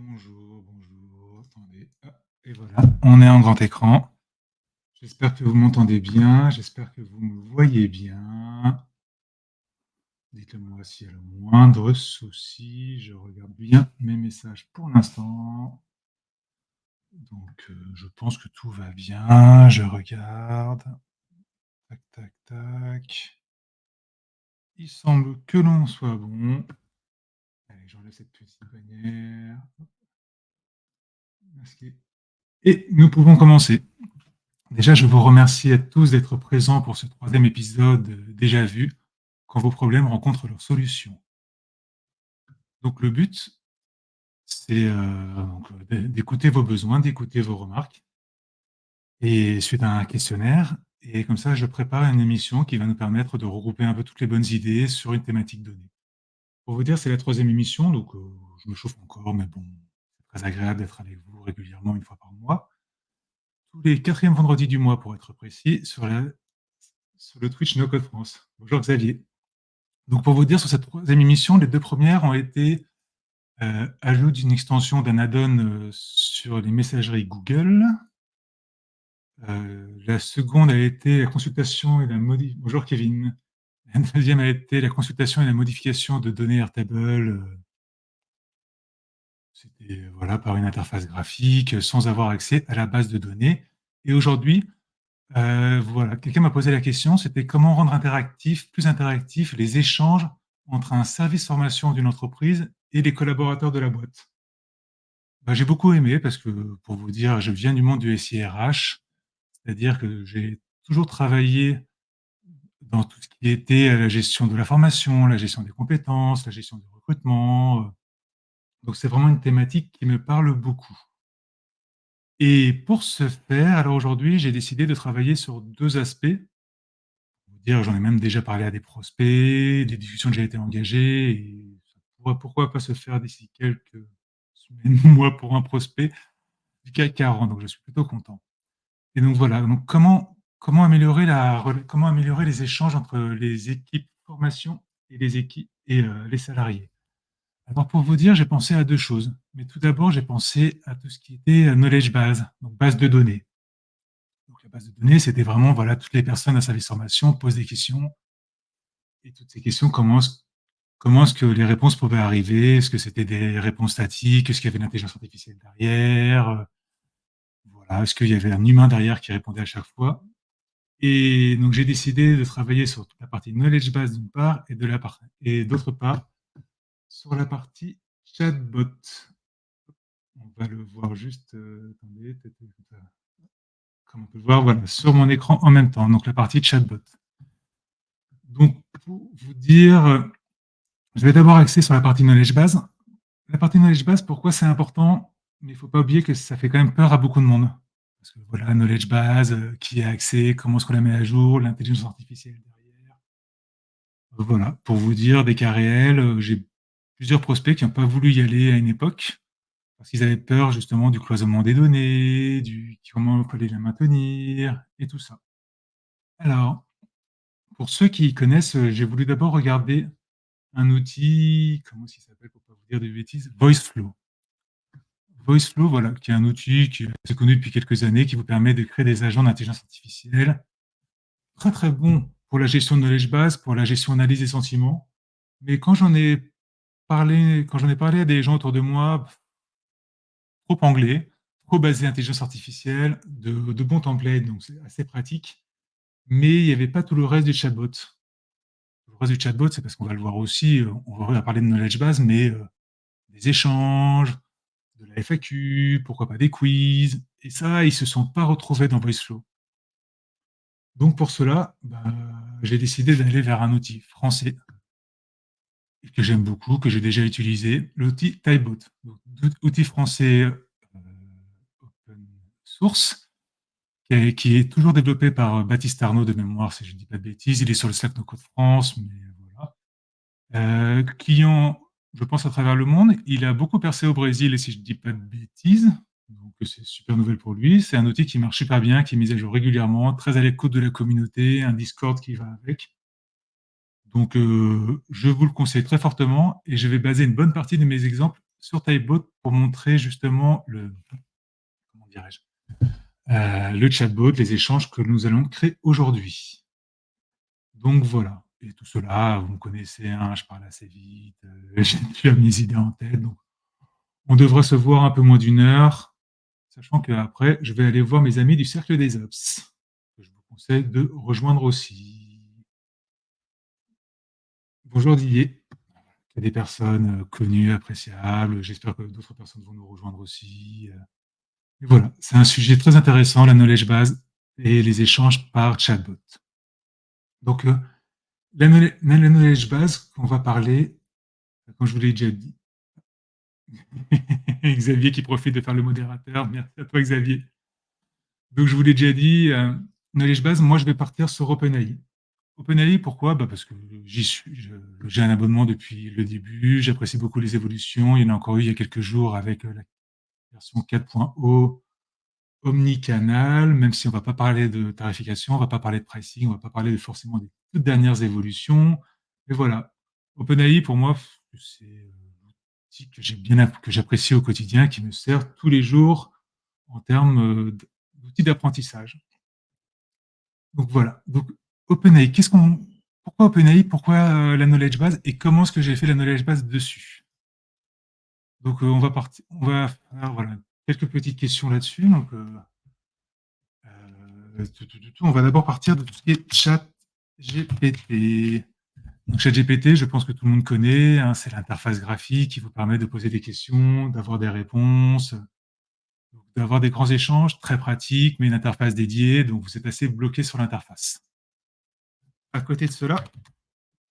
Bonjour, bonjour. Attendez. Ah, et voilà, on est en grand écran. J'espère que vous m'entendez bien. J'espère que vous me voyez bien. Dites-le moi s'il y a le moindre souci. Je regarde bien mes messages pour l'instant. Donc, je pense que tout va bien. Je regarde. Tac, tac, tac. Il semble que l'on soit bon. Allez, j'enlève cette petite bannière. Masqué. Et nous pouvons commencer. Déjà, je vous remercie à tous d'être présents pour ce troisième épisode déjà vu, quand vos problèmes rencontrent leur solution. Donc le but, c'est d'écouter vos besoins, d'écouter vos remarques, et suite à un questionnaire, et comme ça, je prépare une émission qui va nous permettre de regrouper un peu toutes les bonnes idées sur une thématique donnée. Pour vous dire, c'est la troisième émission, donc je me chauffe encore, mais bon, c'est très agréable d'être avec vous régulièrement une fois par mois. Tous les quatrièmes vendredis du mois, pour être précis, sur le Twitch No Code France. Bonjour Xavier. Donc pour vous dire, sur cette troisième émission, les deux premières ont été ajout d'une extension d'un add-on sur les messageries Google. La seconde a été la consultation et la modification. Bonjour Kevin. La deuxième a été la consultation et la modification de données Airtable. C'était voilà, par une interface graphique, sans avoir accès à la base de données. Et aujourd'hui, voilà, quelqu'un m'a posé la question, c'était comment rendre plus interactifs les échanges entre un service formation d'une entreprise et les collaborateurs de la boîte. Bah, j'ai beaucoup aimé parce que, pour vous dire, je viens du monde du SIRH, c'est-à-dire que j'ai toujours travaillé dans tout ce qui était la gestion de la formation, la gestion des compétences, la gestion du recrutement. Donc c'est vraiment une thématique qui me parle beaucoup. Et pour ce faire, alors aujourd'hui, j'ai décidé de travailler sur deux aspects. Vous dire, j'en ai même déjà parlé à des prospects, des discussions que j'ai été engagées, et ça pourquoi pas se faire d'ici quelques semaines, mois pour un prospect du CAC 40, donc je suis plutôt content. Et donc voilà, donc comment améliorer les échanges entre les équipes formation et les équipes et les salariés. Alors pour vous dire, j'ai pensé à deux choses. Mais tout d'abord, j'ai pensé à tout ce qui était knowledge base, donc base de données. Donc la base de données, c'était vraiment voilà, toutes les personnes à service formation posent des questions, et toutes ces questions, comment est-ce que les réponses pouvaient arriver? Est-ce que c'était des réponses statiques? Est-ce qu'il y avait l'intelligence artificielle derrière? Voilà, est-ce qu'il y avait un humain derrière qui répondait à chaque fois? Et donc j'ai décidé de travailler sur toute la partie knowledge base d'une part et d'autre part sur la partie chatbot. On va le voir juste, attendez, comme on peut le voir, voilà, sur mon écran en même temps, donc la partie chatbot. Donc pour vous dire, je vais d'abord axer sur la partie knowledge base. La partie knowledge base, pourquoi c'est important? Mais il ne faut pas oublier que ça fait quand même peur à beaucoup de monde. Parce que voilà, knowledge base, qui a accès, comment est-ce qu'on la met à jour, l'intelligence artificielle derrière. Voilà, pour vous dire des cas réels, j'ai plusieurs prospects qui n'ont pas voulu y aller à une époque, parce qu'ils avaient peur justement du cloisonnement des données, du comment il fallait la maintenir, et tout ça. Alors, pour ceux qui connaissent, j'ai voulu d'abord regarder un outil, comment il s'appelle pour ne pas vous dire des bêtises, VoiceFlow. VoiceFlow, voilà, qui est un outil qui est assez connu depuis quelques années, qui vous permet de créer des agents d'intelligence artificielle. Très très bon pour la gestion de knowledge base, pour la gestion d'analyse des sentiments. Mais quand j'en ai parlé à des gens autour de moi, trop anglais, trop basé intelligence artificielle, de bons templates, donc c'est assez pratique. Mais il n'y avait pas tout le reste du chatbot. Le reste du chatbot, c'est parce qu'on va le voir aussi, on va parler de knowledge base, mais des échanges, de la FAQ, pourquoi pas des quiz. Et ça, ils ne se sont pas retrouvés dans VoiceFlow. Donc pour cela, bah, j'ai décidé d'aller vers un outil français que j'aime beaucoup, que j'ai déjà utilisé, l'outil Typebot. Outil français open source, qui est toujours développé par Baptiste Arnaud de mémoire, si je ne dis pas de bêtises. Il est sur le Slack No Code France, mais voilà. Client, je pense, à travers le monde. Il a beaucoup percé au Brésil, et si je ne dis pas de bêtises, donc c'est super nouvelle pour lui. C'est un outil qui marche super bien, qui est mis à jour régulièrement, très à l'écoute de la communauté, un Discord qui va avec. Donc, je vous le conseille très fortement, et je vais baser une bonne partie de mes exemples sur Typebot pour montrer justement comment dirais-je, le chatbot, les échanges que nous allons créer aujourd'hui. Donc voilà. Et tout cela, vous me connaissez, hein, je parle assez vite, j'ai déjà mes idées en tête. Donc, on devrait se voir un peu moins d'une heure, sachant qu'après, je vais aller voir mes amis du Cercle des Ops, que je vous conseille de rejoindre aussi. Bonjour Didier. Il y a des personnes connues, appréciables. J'espère que d'autres personnes vont nous rejoindre aussi. Et voilà, c'est un sujet très intéressant, la knowledge base et les échanges par chatbot. Donc, la knowledge base qu'on va parler, comme je vous l'ai déjà dit, Xavier qui profite de faire le modérateur. Merci à toi, Xavier. Donc, je vous l'ai déjà dit, knowledge base, moi, je vais partir sur OpenAI. OpenAI, pourquoi? Parce que j'ai un abonnement depuis le début, j'apprécie beaucoup les évolutions. Il y en a encore eu il y a quelques jours avec la version 4.0 omnicanal, même si on ne va pas parler de tarification, on ne va pas parler de pricing, on ne va pas parler forcément des toutes dernières évolutions. Mais voilà, OpenAI, pour moi, c'est l'outil que j'apprécie au quotidien, qui me sert tous les jours en termes d'outils d'apprentissage. Donc voilà. Donc OpenAI, pourquoi OpenAI, pourquoi la knowledge base et comment est-ce que j'ai fait la knowledge base dessus? Donc on va faire voilà, quelques petites questions là-dessus. Donc on va d'abord partir de tout ce qui est chat GPT. Donc, ChatGPT, je pense que tout le monde connaît, hein, c'est l'interface graphique qui vous permet de poser des questions, d'avoir des réponses, d'avoir des grands échanges très pratiques, mais une interface dédiée, donc vous êtes assez bloqué sur l'interface. À côté de cela,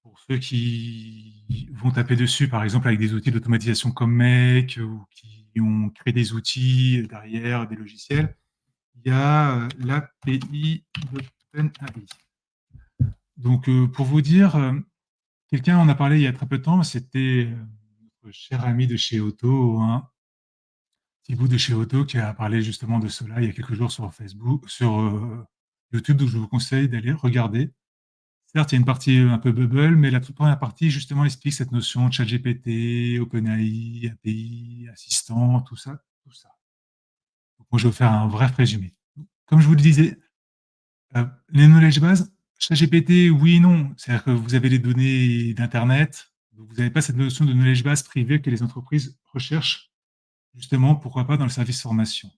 pour ceux qui vont taper dessus, par exemple avec des outils d'automatisation comme Make ou qui ont créé des outils derrière, des logiciels, il y a l'API d'OpenAI. Donc, pour vous dire, quelqu'un en a parlé il y a très peu de temps, c'était notre cher ami de chez Otto, hein, Thibaut de chez Otto, qui a parlé justement de cela il y a quelques jours sur Facebook, sur YouTube, donc je vous conseille d'aller regarder. Certes, il y a une partie un peu bubble, mais la toute première partie, justement, explique cette notion de ChatGPT, OpenAI, API, assistant, tout ça, tout ça. Donc, moi, je vais vous faire un bref résumé. Comme je vous le disais, les knowledge bases, ChatGPT, oui et non. C'est-à-dire que vous avez les données d'Internet, donc vous n'avez pas cette notion de knowledge base privée que les entreprises recherchent, justement, pourquoi pas dans le service formation.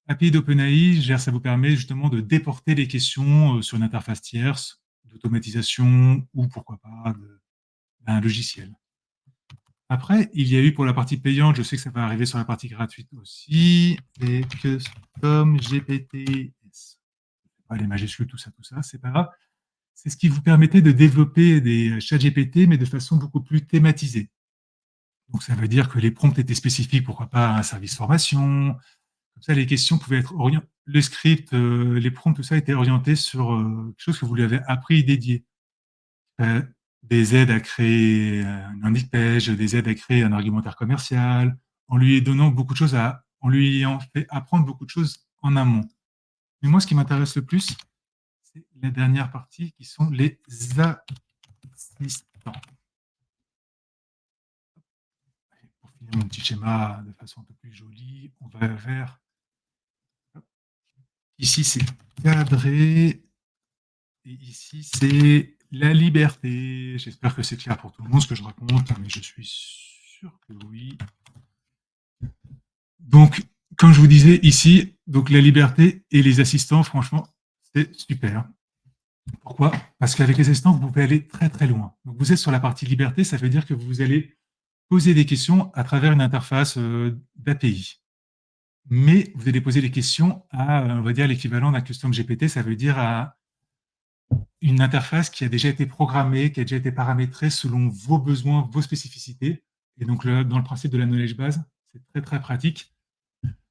API d'OpenAI, ça vous permet justement de déporter les questions sur une interface tierce, d'automatisation ou pourquoi pas d'un logiciel. Après, il y a eu pour la partie payante, je sais que ça va arriver sur la partie gratuite aussi, les custom GPT. Pas les majuscules, tout ça, c'est pas grave. C'est ce qui vous permettait de développer des chats GPT, mais de façon beaucoup plus thématisée. Donc, ça veut dire que les prompts étaient spécifiques, pourquoi pas, à un service formation. Comme ça, les questions pouvaient être orientées. Le script, les prompts, tout ça était orienté sur quelque chose que vous lui avez appris et dédié. Euh, des aides à créer un landing page, des aides à créer un argumentaire commercial, en lui donnant beaucoup de choses en lui ayant fait apprendre beaucoup de choses en amont. Mais moi, ce qui m'intéresse le plus, c'est la dernière partie qui sont les assistants. Pour finir mon petit schéma de façon un peu plus jolie, on va vers. Ici, c'est cadré. Et ici, c'est la liberté. J'espère que c'est clair pour tout le monde ce que je raconte, mais je suis sûr que oui. Donc, comme je vous disais ici, donc la liberté et les assistants, franchement, c'est super. Pourquoi? Parce qu'avec les assistants, vous pouvez aller très très loin. Donc, vous êtes sur la partie liberté, ça veut dire que vous allez poser des questions à travers une interface d'API. Mais vous allez poser des questions à, on va dire, l'équivalent d'un custom GPT, ça veut dire à une interface qui a déjà été programmée, qui a déjà été paramétrée selon vos besoins, vos spécificités. Et donc, dans le principe de la knowledge base, c'est très très pratique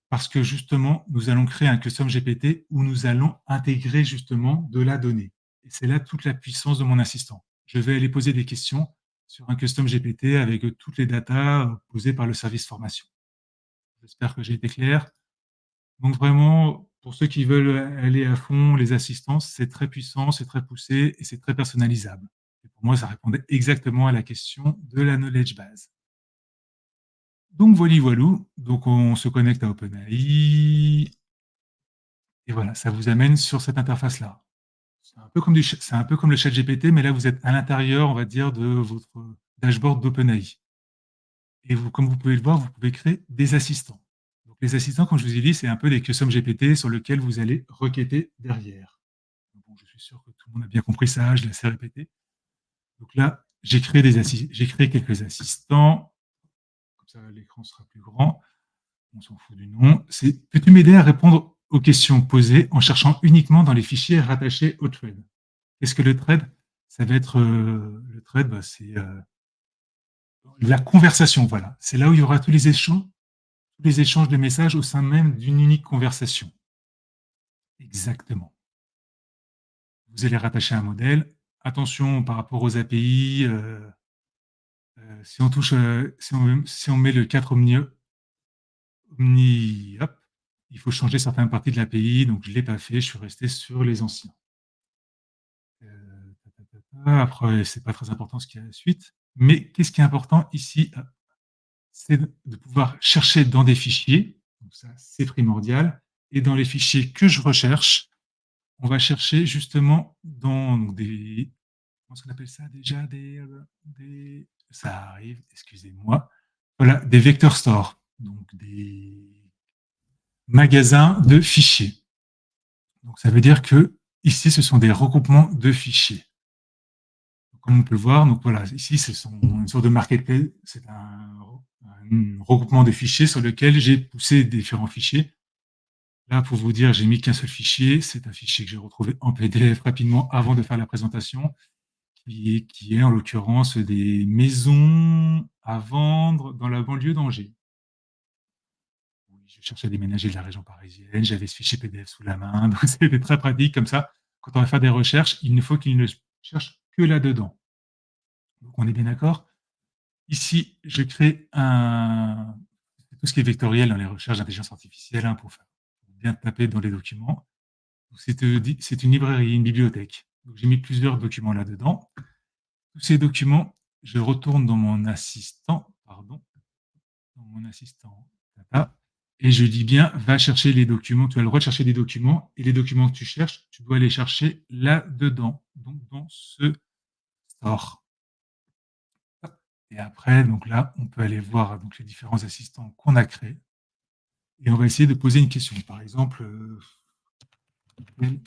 parce que justement, nous allons créer un custom GPT où nous allons intégrer justement de la donnée. Et c'est là toute la puissance de mon assistant. Je vais aller poser des questions sur un custom GPT avec toutes les datas posées par le service formation. J'espère que j'ai été clair. Donc vraiment, pour ceux qui veulent aller à fond, les assistances, c'est très puissant, c'est très poussé et c'est très personnalisable. Et pour moi, ça répondait exactement à la question de la knowledge base. Donc, voilou, donc on se connecte à OpenAI, et voilà, ça vous amène sur cette interface-là. C'est un peu comme le chat GPT, mais là, vous êtes à l'intérieur, on va dire, de votre dashboard d'OpenAI. Et vous, comme vous pouvez le voir, vous pouvez créer des assistants. Donc, les assistants, comme je vous ai dit, c'est un peu des custom GPT sur lesquels vous allez requêter derrière. Bon, je suis sûr que tout le monde a bien compris ça, je l'ai assez répété. Donc là, j'ai créé quelques assistants. Comme ça, l'écran sera plus grand. On s'en fout du nom. Peux-tu m'aider à répondre aux questions posées en cherchant uniquement dans les fichiers rattachés au thread? Qu'est-ce que le thread? Ça va être le thread, c'est la conversation. Voilà, c'est là où il y aura tous les échanges de messages au sein même d'une unique conversation. Exactement. Vous allez rattacher un modèle. Attention par rapport aux API. Si on touche, si on met le 4 Omni, hop, il faut changer certaines parties de l'API, donc je ne l'ai pas fait, je suis resté sur les anciens. Après, ce n'est pas très important ce qu'il y a à la suite. Mais qu'est-ce qui est important ici? C'est de pouvoir chercher dans des fichiers, donc ça c'est primordial, et dans les fichiers que je recherche, on va chercher justement dans des, comment est-ce qu'on appelle ça déjà, ça arrive, excusez-moi, voilà, des vector stores, donc des magasins de fichiers. Donc ça veut dire que ici ce sont des regroupements de fichiers. Donc, comme on peut le voir, donc voilà, ici c'est une sorte de marketplace, c'est un regroupement de fichiers sur lequel j'ai poussé différents fichiers. Là, pour vous dire, j'ai mis qu'un seul fichier, c'est un fichier que j'ai retrouvé en PDF rapidement avant de faire la présentation, qui est en l'occurrence des maisons à vendre dans la banlieue d'Angers. Oui, je cherchais à déménager de la région parisienne, j'avais ce fichier PDF sous la main, donc c'était très pratique comme ça. Quand on va faire des recherches, il ne faut qu'il ne cherche que là-dedans. Donc on est bien d'accord. Ici, je crée tout ce qui est vectoriel dans les recherches d'intelligence artificielle pour bien taper dans les documents. C'est une librairie, une bibliothèque. J'ai mis plusieurs documents là-dedans. Tous ces documents, je retourne dans mon assistant, data, et je dis bien, va chercher les documents. Tu as le droit de chercher des documents, et les documents que tu cherches, tu dois les chercher là-dedans, donc dans ce store. Et après, donc là, on peut aller voir donc, les différents assistants qu'on a créés, et on va essayer de poser une question. Par exemple, quelle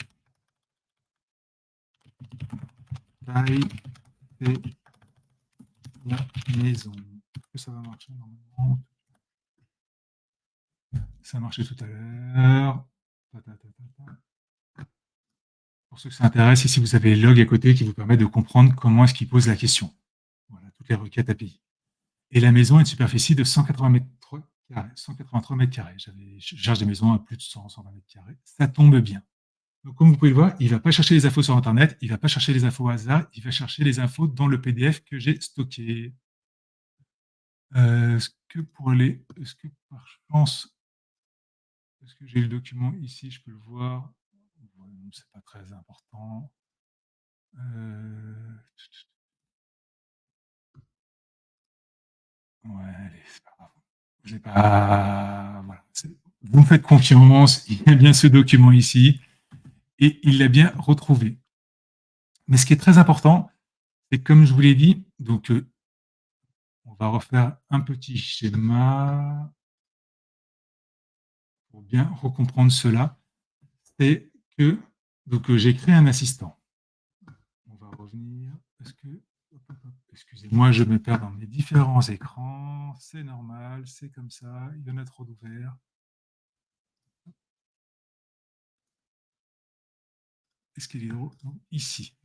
taille fait la maison? Est-ce que ça va marcher normalement? Ça marchait tout à l'heure. Pour ceux que ça intéresse, ici vous avez les logs à côté qui vous permettent de comprendre comment est-ce qu'il pose la question. Voilà, toutes les requêtes API. Et la maison a une superficie de 183 mètres carrés. 183 mètres carrés. Je cherche des maisons à plus de 100, 120 mètres carrés. Ça tombe bien. Donc, comme vous pouvez le voir, il ne va pas chercher les infos sur Internet, il ne va pas chercher les infos au hasard, il va chercher les infos dans le PDF que j'ai stocké. Est-ce que par chance, est-ce que j'ai le document ici, je peux le voir? C'est pas très important. Ouais, allez, c'est pas grave. J'ai pas. Voilà. Vous me faites confiance, il y a bien ce document ici, et il l'a bien retrouvé. Mais ce qui est très important, c'est que, comme je vous l'ai dit, donc on va refaire un petit schéma pour bien recomprendre cela. C'est que donc j'ai créé un assistant. On va revenir. Excusez-moi, je me perds dans mes différents écrans. C'est normal, c'est comme ça. Il y en a trop d'ouverts. Est-ce qu'il est drôle? Ici.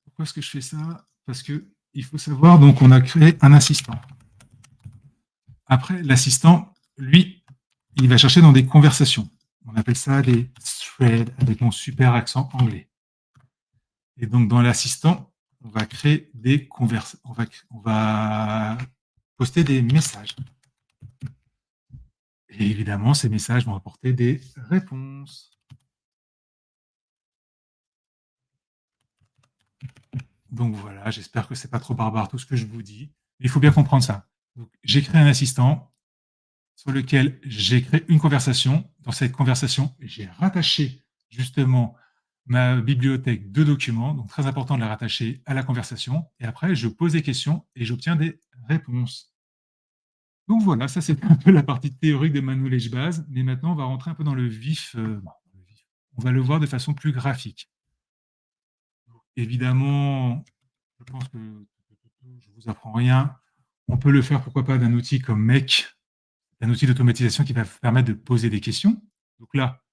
Pourquoi est-ce que je fais ça? Parce qu'il faut savoir, donc on a créé un assistant. Après, l'assistant, lui, il va chercher dans des conversations. On appelle ça des threads avec mon super accent anglais. Et donc, dans l'assistant, on va créer des conversations. On va poster des messages. Et évidemment, ces messages vont apporter des réponses. Donc voilà, j'espère que c'est pas trop barbare tout ce que je vous dis. Il faut bien comprendre ça. Donc, j'ai créé un assistant sur lequel j'ai créé une conversation. Dans cette conversation, j'ai rattaché justement ma bibliothèque de documents, donc très important de la rattacher à la conversation. Et après, je pose des questions et j'obtiens des réponses. Donc voilà, ça c'est un peu la partie théorique de ma knowledge base. Mais maintenant, on va rentrer un peu dans le vif. On va le voir de façon plus graphique. Donc, évidemment, je pense que je vous apprends rien. On peut le faire, pourquoi pas, d'un outil comme Make, un outil d'automatisation qui va vous permettre de poser des questions. Donc là,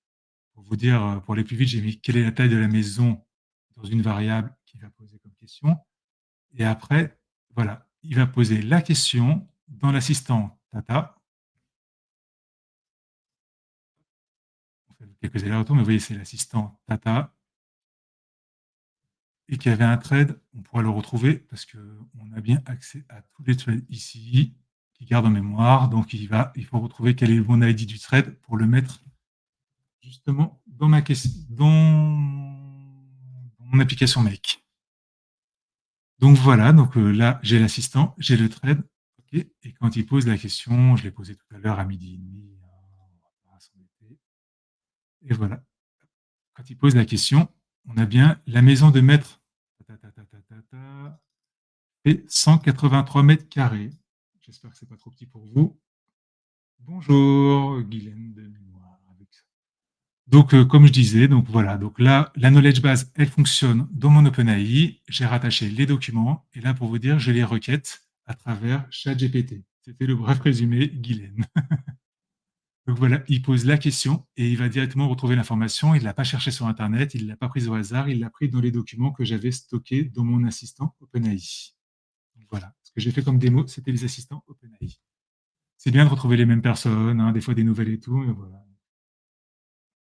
pour vous dire, pour aller plus vite, j'ai mis quelle est la taille de la maison dans une variable qui va poser comme question. Et après, voilà, il va poser la question dans l'assistant Tata. On fait quelques allers-retours, mais vous voyez, c'est l'assistant Tata. Et qu'il y avait un thread, on pourra le retrouver parce qu'on a bien accès à tous les threads ici qui gardent en mémoire. Donc, il faut retrouver quel est le bon ID du thread pour le mettre justement dans ma question, dans mon application Make. Donc voilà, donc là, j'ai l'assistant, j'ai le thread. Okay, et quand il pose la question, je l'ai posé tout à l'heure à 12h30. Et voilà. Quand il pose la question, on a bien la maison de maître fait 183 mètres carrés. J'espère que c'est pas trop petit pour vous. Bonjour, Guylaine de mémoire. Donc, comme je disais, donc voilà. Donc là, la knowledge base, elle fonctionne dans mon OpenAI. J'ai rattaché les documents et là, pour vous dire, j'ai les requêtes à travers ChatGPT. C'était le bref résumé, Guylaine. Donc voilà, il pose la question et il va directement retrouver l'information. Il ne l'a pas cherché sur Internet, il ne l'a pas prise au hasard, il l'a pris dans les documents que j'avais stockés dans mon assistant OpenAI. Donc voilà, ce que j'ai fait comme démo, c'était les assistants OpenAI. C'est bien de retrouver les mêmes personnes, hein, des fois des nouvelles et tout, mais voilà.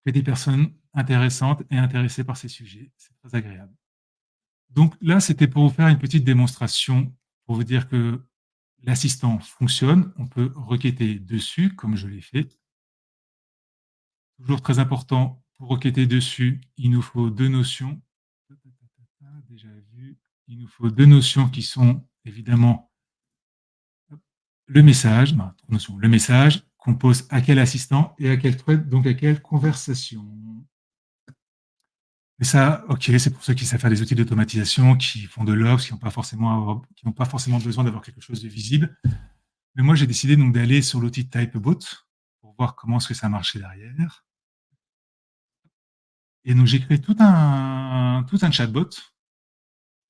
Que des personnes intéressantes et intéressées par ces sujets, c'est très agréable. Donc là, c'était pour vous faire une petite démonstration, pour vous dire que l'assistant fonctionne, on peut requêter dessus, comme je l'ai fait. Toujours très important, pour requêter dessus, il nous faut deux notions. Déjà vu, il nous faut deux notions qui sont évidemment le message, le message qu'on pose à quel assistant et à quel thread, donc à quelle conversation. Et ça, ok, c'est pour ceux qui savent faire des outils d'automatisation, qui font de l'Ops, qui n'ont pas forcément besoin d'avoir quelque chose de visible. Mais moi, j'ai décidé donc d'aller sur l'outil Typebot pour voir comment est-ce que ça marchait derrière. Et donc, j'ai créé tout un chatbot.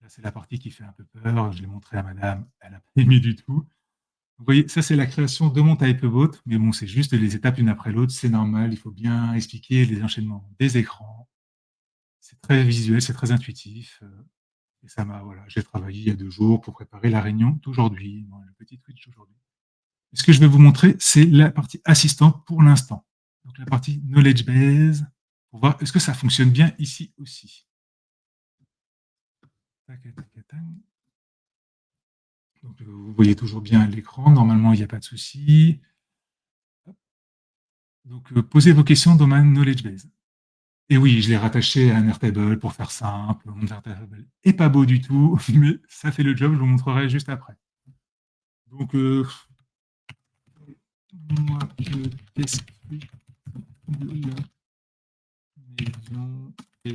Là, c'est la partie qui fait un peu peur. Je l'ai montré à madame, elle n'a pas aimé du tout. Vous voyez, ça, c'est la création de mon Typebot. Mais bon, c'est juste les étapes une après l'autre. C'est normal. Il faut bien expliquer les enchaînements des écrans. C'est très visuel, c'est très intuitif. Et ça m'a, voilà, j'ai travaillé il y a 2 jours pour préparer la réunion d'aujourd'hui, le petit Twitch d'aujourd'hui. Ce que je vais vous montrer, c'est la partie assistant pour l'instant. Donc la partie knowledge base, pour voir est-ce que ça fonctionne bien ici aussi. Donc, vous voyez toujours bien l'écran, normalement il n'y a pas de souci. Donc posez vos questions dans ma knowledge base. Et oui, je l'ai rattaché à un Airtable pour faire simple. Mon Airtable n'est pas beau du tout, mais ça fait le job, je vous montrerai juste après. Donc, moi, je t'explique de la maison et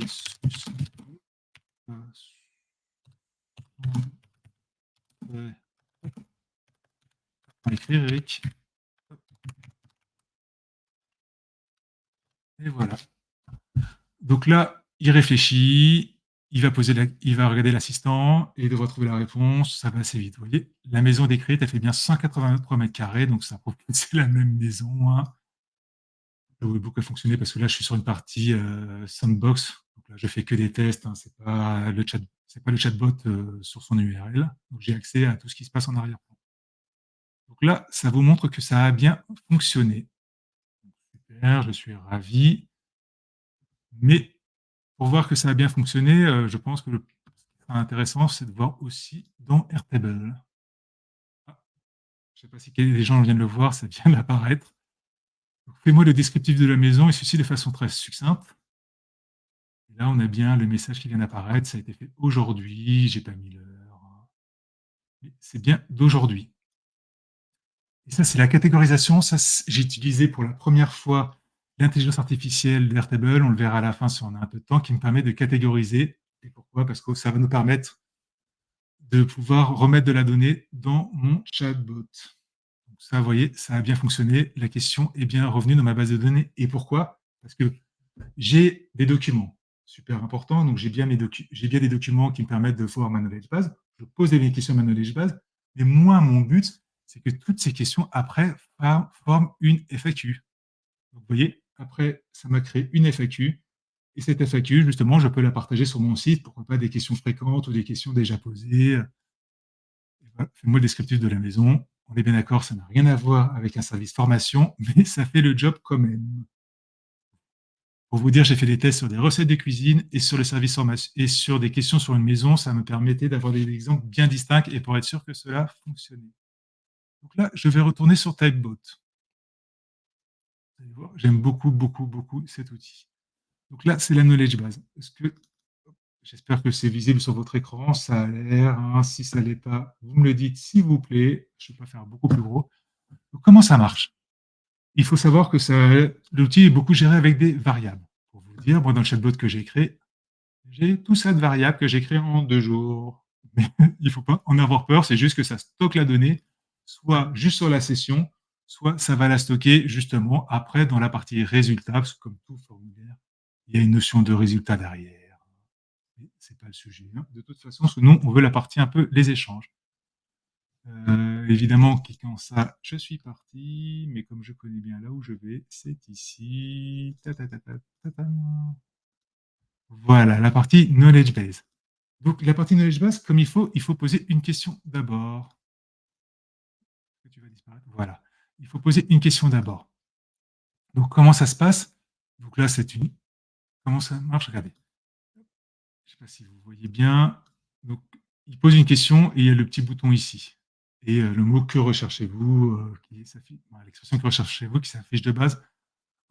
on va écrire Eric. Et voilà. Donc là, il réfléchit, il va regarder l'assistant et il devra trouver la réponse. Ça va assez vite. Vous voyez, la maison décrite, elle fait bien 183 mètres carrés, donc ça prouve que c'est la même maison. Hein. Le webbook a fonctionné parce que là, je suis sur une partie sandbox. Donc là, je fais que des tests. Hein, c'est pas le chatbot sur son URL. Donc j'ai accès à tout ce qui se passe en arrière-plan. Donc là, ça vous montre que ça a bien fonctionné. Super, je suis ravi. Mais pour voir que ça a bien fonctionné, je pense que ce qui sera intéressant, c'est de voir aussi dans Airtable. Ah, je ne sais pas si les gens viennent de le voir, ça vient d'apparaître. Fais-moi le descriptif de la maison, et ceci de façon très succincte. Et là, on a bien le message qui vient d'apparaître, ça a été fait aujourd'hui, j'ai pas mis l'heure. c'est bien d'aujourd'hui. Et ça, c'est la catégorisation. Ça, j'ai utilisé pour la première fois l'intelligence artificielle d'Airtable. On le verra à la fin si on a un peu de temps, qui me permet de catégoriser. Et pourquoi? Parce que ça va nous permettre de pouvoir remettre de la donnée dans mon chatbot. Donc ça, vous voyez, ça a bien fonctionné. La question est bien revenue dans ma base de données. Et pourquoi? Parce que j'ai des documents super importants. Donc, j'ai bien des documents qui me permettent de voir ma knowledge base. Je pose des questions à ma knowledge base. Mais moi, mon but, c'est que toutes ces questions, après, forment une FAQ. Donc, vous voyez, après, ça m'a créé une FAQ. Et cette FAQ, justement, je peux la partager sur mon site. Pourquoi pas des questions fréquentes ou des questions déjà posées. Voilà, fais-moi le descriptif de la maison. On est bien d'accord, ça n'a rien à voir avec un service formation, mais ça fait le job quand même. Pour vous dire, j'ai fait des tests sur des recettes de cuisine et sur le service formation et sur des questions sur une maison. Ça me permettait d'avoir des exemples bien distincts et pour être sûr que cela fonctionnait. Donc là, je vais retourner sur Typebot. Vous allez voir, j'aime beaucoup, beaucoup, beaucoup cet outil. Donc là, c'est la knowledge base. J'espère que c'est visible sur votre écran. Ça a l'air. Hein, si ça ne l'est pas, vous me le dites, s'il vous plaît. Je ne vais pas faire beaucoup plus gros. Donc, comment ça marche? Il faut savoir que l'outil est beaucoup géré avec des variables. Pour vous dire, moi, dans le chatbot que j'ai créé, j'ai tout ça de variables que j'ai créé en 2 jours. Mais il ne faut pas en avoir peur, c'est juste que ça stocke la donnée, soit juste sur la session, soit ça va la stocker justement après dans la partie résultat, parce que comme tout formulaire, il y a une notion de résultat derrière. Ce n'est pas le sujet. Hein. De toute façon, sinon, on veut la partie un peu les échanges. Évidemment, en cliquant ça, je suis parti, mais comme je connais bien là où je vais, c'est ici. Ta, ta, ta, ta, ta, ta. Voilà, la partie knowledge base. Donc, la partie knowledge base, comme il faut poser une question d'abord. Tu vas disparaître. Voilà. Il faut poser une question d'abord. Donc, comment ça se passe? Donc là, c'est une. Comment ça marche? Regardez. Je ne sais pas si vous voyez bien. Donc, il pose une question et il y a le petit bouton ici. Et le mot que recherchez-vous, l'expression que recherchez-vous qui s'affiche de base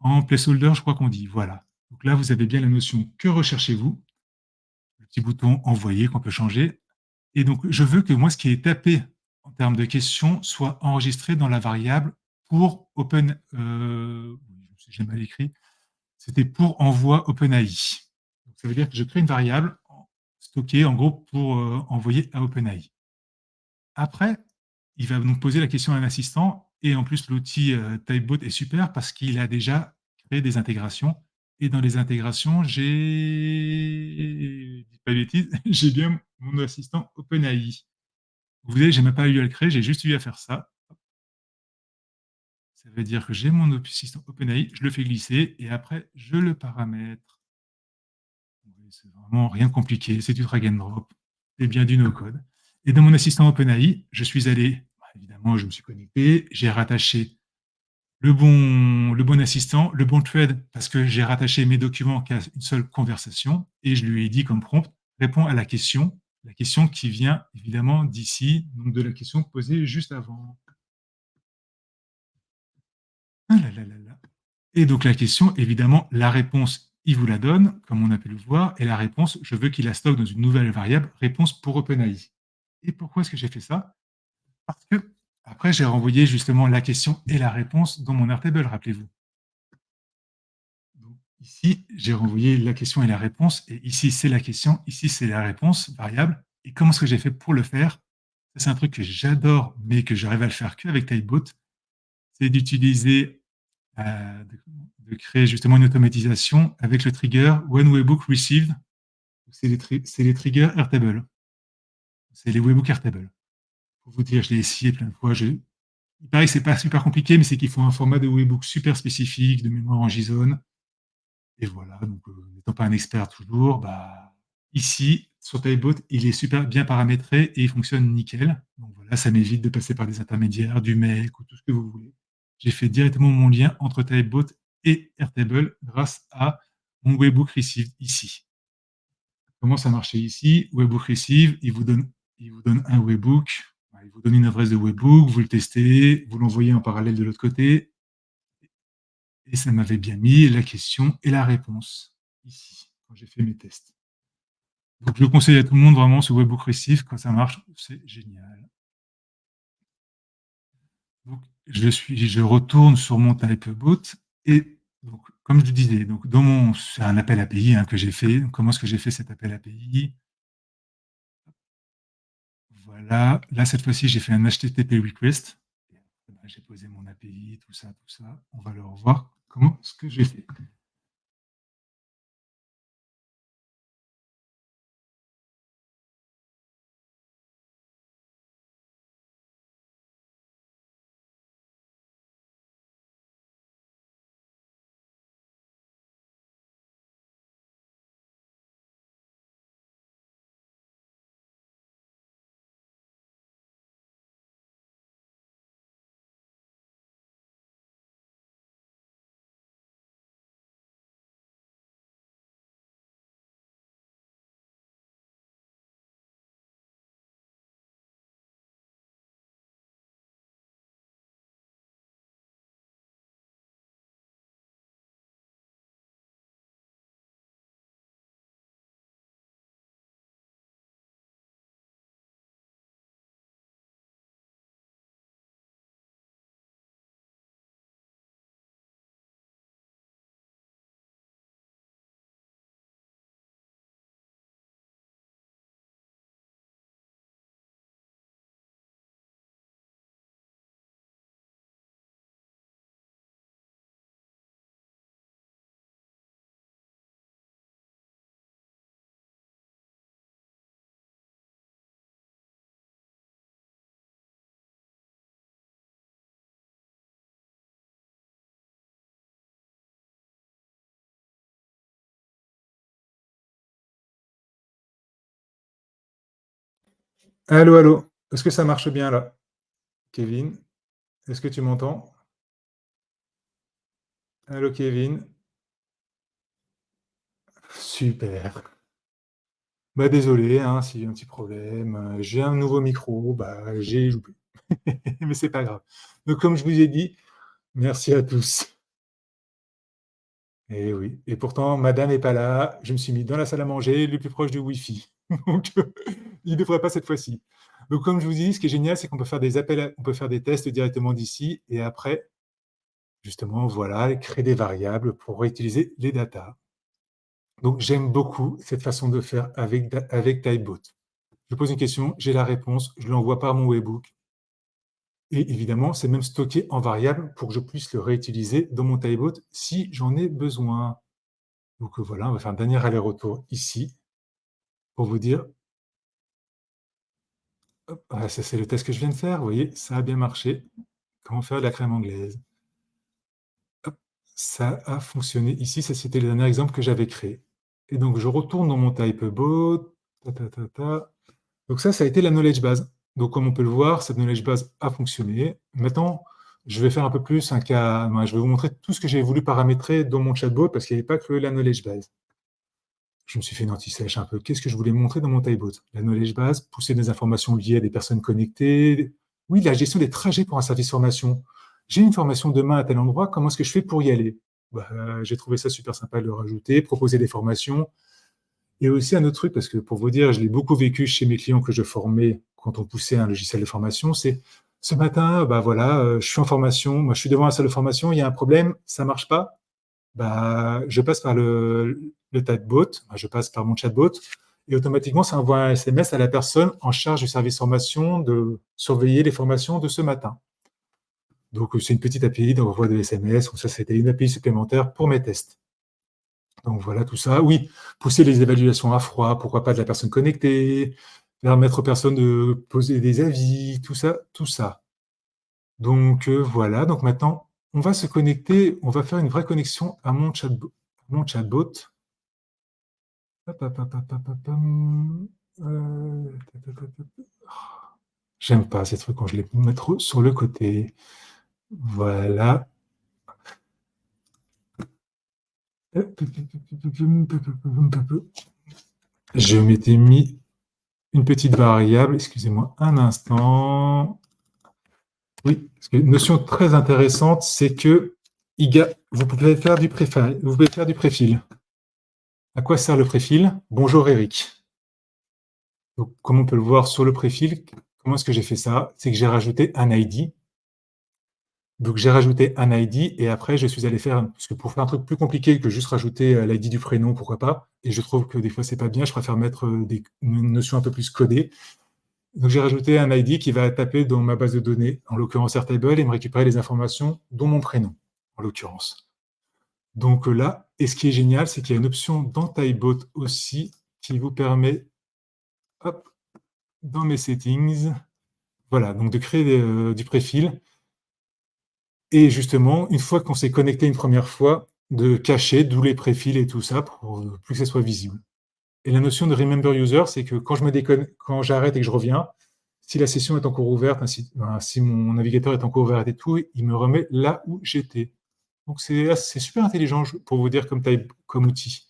en placeholder, je crois qu'on dit. Voilà. Donc là, vous avez bien la notion que recherchez-vous, le petit bouton envoyer qu'on peut changer. Et donc, je veux que moi, ce qui est tapé en termes de questions soit enregistré dans la variable pour Open. J'ai mal écrit. C'était pour envoi OpenAI. Donc, ça veut dire que je crée une variable stockée, en gros, pour envoyer à OpenAI. Après, il va donc poser la question à un assistant. Et en plus, l'outil Typebot est super parce qu'il a déjà créé des intégrations. Et dans les intégrations, dis pas de bêtises, j'ai bien mon assistant OpenAI. Vous voyez, j'ai même pas eu à le créer, j'ai juste eu à faire ça. Ça veut dire que j'ai mon assistant OpenAI, je le fais glisser et après, je le paramètre. C'est vraiment rien de compliqué, c'est du drag and drop, c'est bien du no-code. Et dans mon assistant OpenAI, je suis allé, évidemment, je me suis connecté, j'ai rattaché le bon assistant, le bon thread, parce que j'ai rattaché mes documents qu'à une seule conversation, et je lui ai dit comme prompt, réponds à la question qui vient évidemment d'ici, donc de la question posée juste avant. Ah là là là là. Et donc la question, évidemment, la réponse, il vous la donne, comme on a pu le voir, et la réponse, je veux qu'il la stocke dans une nouvelle variable, réponse pour OpenAI. Et pourquoi est-ce que j'ai fait ça? Parce que après, j'ai renvoyé justement la question et la réponse dans mon Airtable, rappelez-vous. Donc, ici, j'ai renvoyé la question et la réponse, et ici, c'est la question, ici, c'est la réponse, variable. Et comment est-ce que j'ai fait pour le faire? C'est un truc que j'adore, mais que j'arrive à le faire qu'avec Typebot, c'est d'utiliser de créer justement une automatisation avec le trigger When Webhook Received. C'est les triggers Airtable. C'est les webhooks Airtable. Pour vous dire, je l'ai essayé plein de fois. Il paraît que c'est pas super compliqué, mais c'est qu'il faut un format de webhook super spécifique, de mémoire en JSON. Et voilà, donc n'étant pas un expert toujours, ici, sur Typebot, il est super bien paramétré et il fonctionne nickel. Donc voilà, ça m'évite de passer par des intermédiaires, du mec ou tout ce que vous voulez. J'ai fait directement mon lien entre Typebot et Airtable grâce à mon Webhook Receive ici. Comment ça marchait ici? Webhook Receive, il vous donne un webhook, il vous donne une adresse de webhook, vous le testez, vous l'envoyez en parallèle de l'autre côté, et ça m'avait bien mis la question et la réponse ici, quand j'ai fait mes tests. Donc je conseille à tout le monde vraiment ce Webhook Receive, quand ça marche, c'est génial. je retourne sur mon Typebot et donc, comme je disais, donc c'est un appel API hein, que j'ai fait. Comment est-ce que j'ai fait cet appel API? Voilà. Là, cette fois-ci, j'ai fait un HTTP request. J'ai posé mon API, tout ça, tout ça. On va le revoir. Comment est-ce que j'ai fait? Allô, allô. Est-ce que ça marche bien là? Kevin, est-ce que tu m'entends? Allô, Kevin. Super. Bah désolé, hein, s'il y a un petit problème. J'ai un nouveau micro, bah j'ai loupé. Mais c'est pas grave. Donc comme je vous ai dit, merci à tous. Et oui. Et pourtant, madame n'est pas là. Je me suis mis dans la salle à manger, le plus proche du Wi-Fi. Donc, il ne devrait pas cette fois-ci. Donc, comme je vous dis, ce qui est génial, c'est qu'on peut faire des appels, on peut faire des tests directement d'ici. Et après, justement, voilà, créer des variables pour réutiliser les datas. Donc, j'aime beaucoup cette façon de faire avec Typebot. Je pose une question, j'ai la réponse, je l'envoie par mon webhook. Et évidemment, c'est même stocké en variable pour que je puisse le réutiliser dans mon Typebot si j'en ai besoin. Donc voilà, on va faire un dernier aller-retour ici pour vous dire, hop, ah, ça c'est le test que je viens de faire, vous voyez, ça a bien marché. Comment faire de la crème anglaise? Hop, ça a fonctionné ici, ça c'était le dernier exemple que j'avais créé. Et donc je retourne dans mon Typebot, ta, ta, ta, ta. Donc ça a été la knowledge base. Donc comme on peut le voir, cette knowledge base a fonctionné. Maintenant, je vais faire un peu plus un cas, je vais vous montrer tout ce que j'ai voulu paramétrer dans mon chatbot parce qu'il n'y avait pas que la knowledge base. Je me suis fait une anti-sèche un peu. Qu'est-ce que je voulais montrer dans mon Typebot? La knowledge base, pousser des informations liées à des personnes connectées. Oui, la gestion des trajets pour un service formation. J'ai une formation demain à tel endroit, comment est-ce que je fais pour y aller? J'ai trouvé ça super sympa de le rajouter, proposer des formations. Et aussi un autre truc, parce que pour vous dire, je l'ai beaucoup vécu chez mes clients que je formais quand on poussait un logiciel de formation, c'est ce matin, voilà, je suis en formation, moi je suis devant la salle de formation, il y a un problème, ça marche pas, je passe par le chatbot, je passe par mon chatbot, et automatiquement, ça envoie un SMS à la personne en charge du service formation de surveiller les formations de ce matin. Donc, c'est une petite API d'envoi de SMS, ou ça, c'était une API supplémentaire pour mes tests. Donc, voilà tout ça. Oui, pousser les évaluations à froid, pourquoi pas de la personne connectée, permettre aux personnes de poser des avis, tout ça, tout ça. Donc, voilà. Donc, maintenant, on va se connecter, on va faire une vraie connexion à mon chatbot. Mon chatbot. Hop, hop, hop, hop, hop, hop, J'aime pas ces trucs quand je les mets trop sur le côté. Voilà. Je m'étais mis une petite variable, excusez-moi un instant. Oui, parce que une notion très intéressante, c'est que vous pouvez faire du préfil. Vous pouvez faire du préfil. À quoi sert le préfil? Bonjour Eric. Donc, comme on peut le voir sur le préfil, comment est-ce que j'ai fait ça? C'est que j'ai rajouté un ID. Donc j'ai rajouté un ID et après je suis allé faire parce que pour faire un truc plus compliqué que juste rajouter, l'ID du prénom, pourquoi pas? Et je trouve que des fois c'est pas bien, je préfère mettre, une notion un peu plus codée. Donc j'ai rajouté un ID qui va taper dans ma base de données, en l'occurrence Airtable, et me récupérer les informations, dont mon prénom, en l'occurrence. Donc là, et ce qui est génial, c'est qu'il y a une option dans Typebot aussi qui vous permet, hop, dans mes settings, voilà, donc de créer du préfil et justement, une fois qu'on s'est connecté une première fois, de cacher d'où les préfils et tout ça pour plus que ça soit visible. Et la notion de remember user, c'est que quand je me déconne, quand j'arrête et que je reviens, si la session est encore ouverte, si mon navigateur est encore ouvert et tout, il me remet là où j'étais. Donc c'est super intelligent pour vous dire comme outil.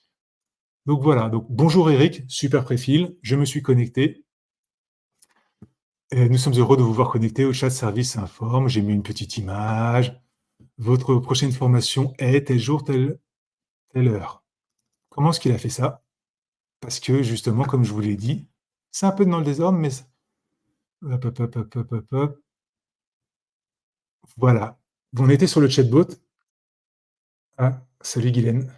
Donc voilà, donc bonjour Eric, super préfil, je me suis connecté. Et nous sommes heureux de vous voir connecté au chat service informe. J'ai mis une petite image. Votre prochaine formation est tel jour, telle heure. Comment est-ce qu'il a fait ça? Parce que justement, comme je vous l'ai dit, c'est un peu dans le désordre, mais hop, hop, hop, hop, hop, hop, hop. Voilà. On était sur le chatbot. Ah, salut Guylaine.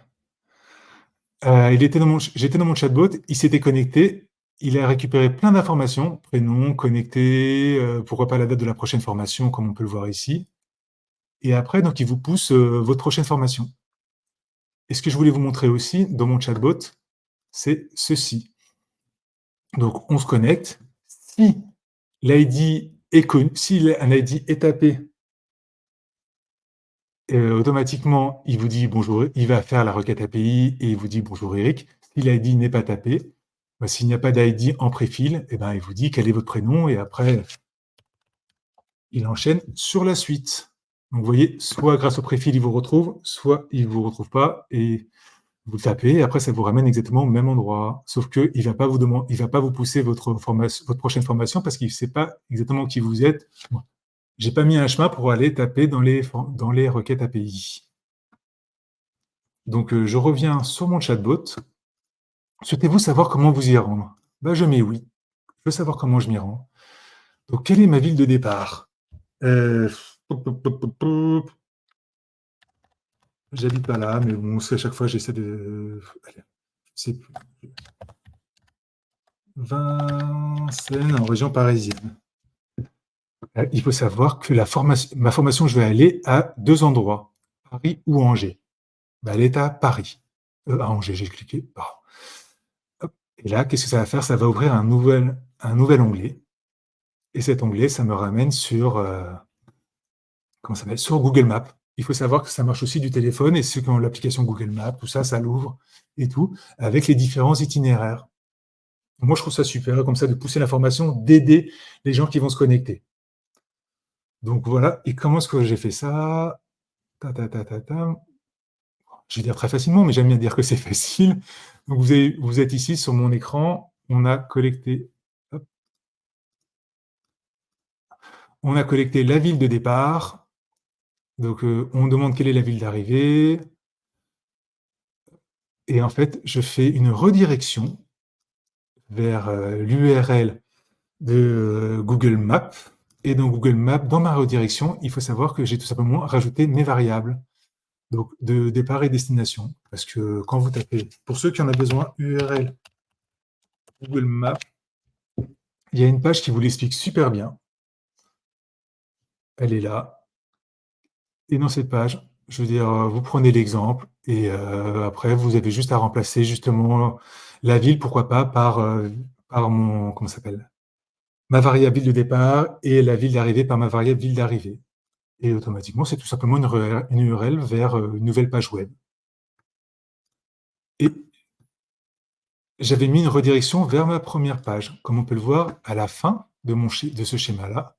J'étais dans mon chatbot, il s'était connecté, il a récupéré plein d'informations, prénom, connecté, pourquoi pas la date de la prochaine formation, comme on peut le voir ici. Et après, donc, il vous pousse votre prochaine formation. Et ce que je voulais vous montrer aussi dans mon chatbot, c'est ceci. Donc, on se connecte. Si l'ID est connu, si un ID est tapé, automatiquement, il vous dit bonjour, il va faire la requête API et il vous dit bonjour Eric. Si l'ID n'est pas tapé, bah, s'il n'y a pas d'ID en préfil, eh ben, il vous dit quel est votre prénom et après, il enchaîne sur la suite. Donc, vous voyez, soit grâce au préfil, il vous retrouve, soit il ne vous retrouve pas et vous tapez et après, ça vous ramène exactement au même endroit. Sauf qu'il ne va pas vous demander, il va pas vous pousser votre prochaine formation parce qu'il ne sait pas exactement qui vous êtes. Bon. J'ai pas mis un chemin pour aller taper dans les requêtes API. Donc, je reviens sur mon chatbot. Souhaitez-vous savoir comment vous y rendre? Ben, je mets oui. Je veux savoir comment je m'y rends. Donc, quelle est ma ville de départ? Pop, pop, pop, pop. J'habite pas là, mais bon, à chaque fois, j'essaie de... Allez, je sais plus. Vincennes, en région parisienne. Il faut savoir que ma formation, je vais aller à 2 endroits, Paris ou Angers. Ben, elle est à Paris. À Angers, j'ai cliqué. Pardon. Hop. Et là, qu'est-ce que ça va faire? Ça va ouvrir un nouvel onglet. Et cet onglet, ça me ramène sur, comment ça s'appelle? Sur Google Maps. Il faut savoir que ça marche aussi du téléphone et ceux qui ont l'application Google Maps, tout ça, ça l'ouvre et tout, avec les différents itinéraires. Moi, je trouve ça super, comme ça, de pousser l'information, d'aider les gens qui vont se connecter. Donc voilà. Et comment est-ce que j'ai fait ça? Ta, ta, ta, ta, ta. Je vais dire très facilement, mais j'aime bien dire que c'est facile. Donc vous êtes ici sur mon écran. On a collecté, hop, on a collecté la ville de départ. Donc on demande quelle est la ville d'arrivée. Et en fait, je fais une redirection vers l'URL de Google Maps. Et dans Google Maps, dans ma redirection, il faut savoir que j'ai tout simplement rajouté mes variables, donc de départ et destination. Parce que quand vous tapez, pour ceux qui en ont besoin, URL Google Maps, il y a une page qui vous l'explique super bien. Elle est là. Et dans cette page, je veux dire, vous prenez l'exemple et après, vous avez juste à remplacer justement la ville, pourquoi pas, par mon, comment ça s'appelle? Ma variable ville de départ et la ville d'arrivée par ma variable ville d'arrivée. Et automatiquement, c'est tout simplement une URL vers une nouvelle page web. Et j'avais mis une redirection vers ma première page. Comme on peut le voir, à la fin de ce schéma-là,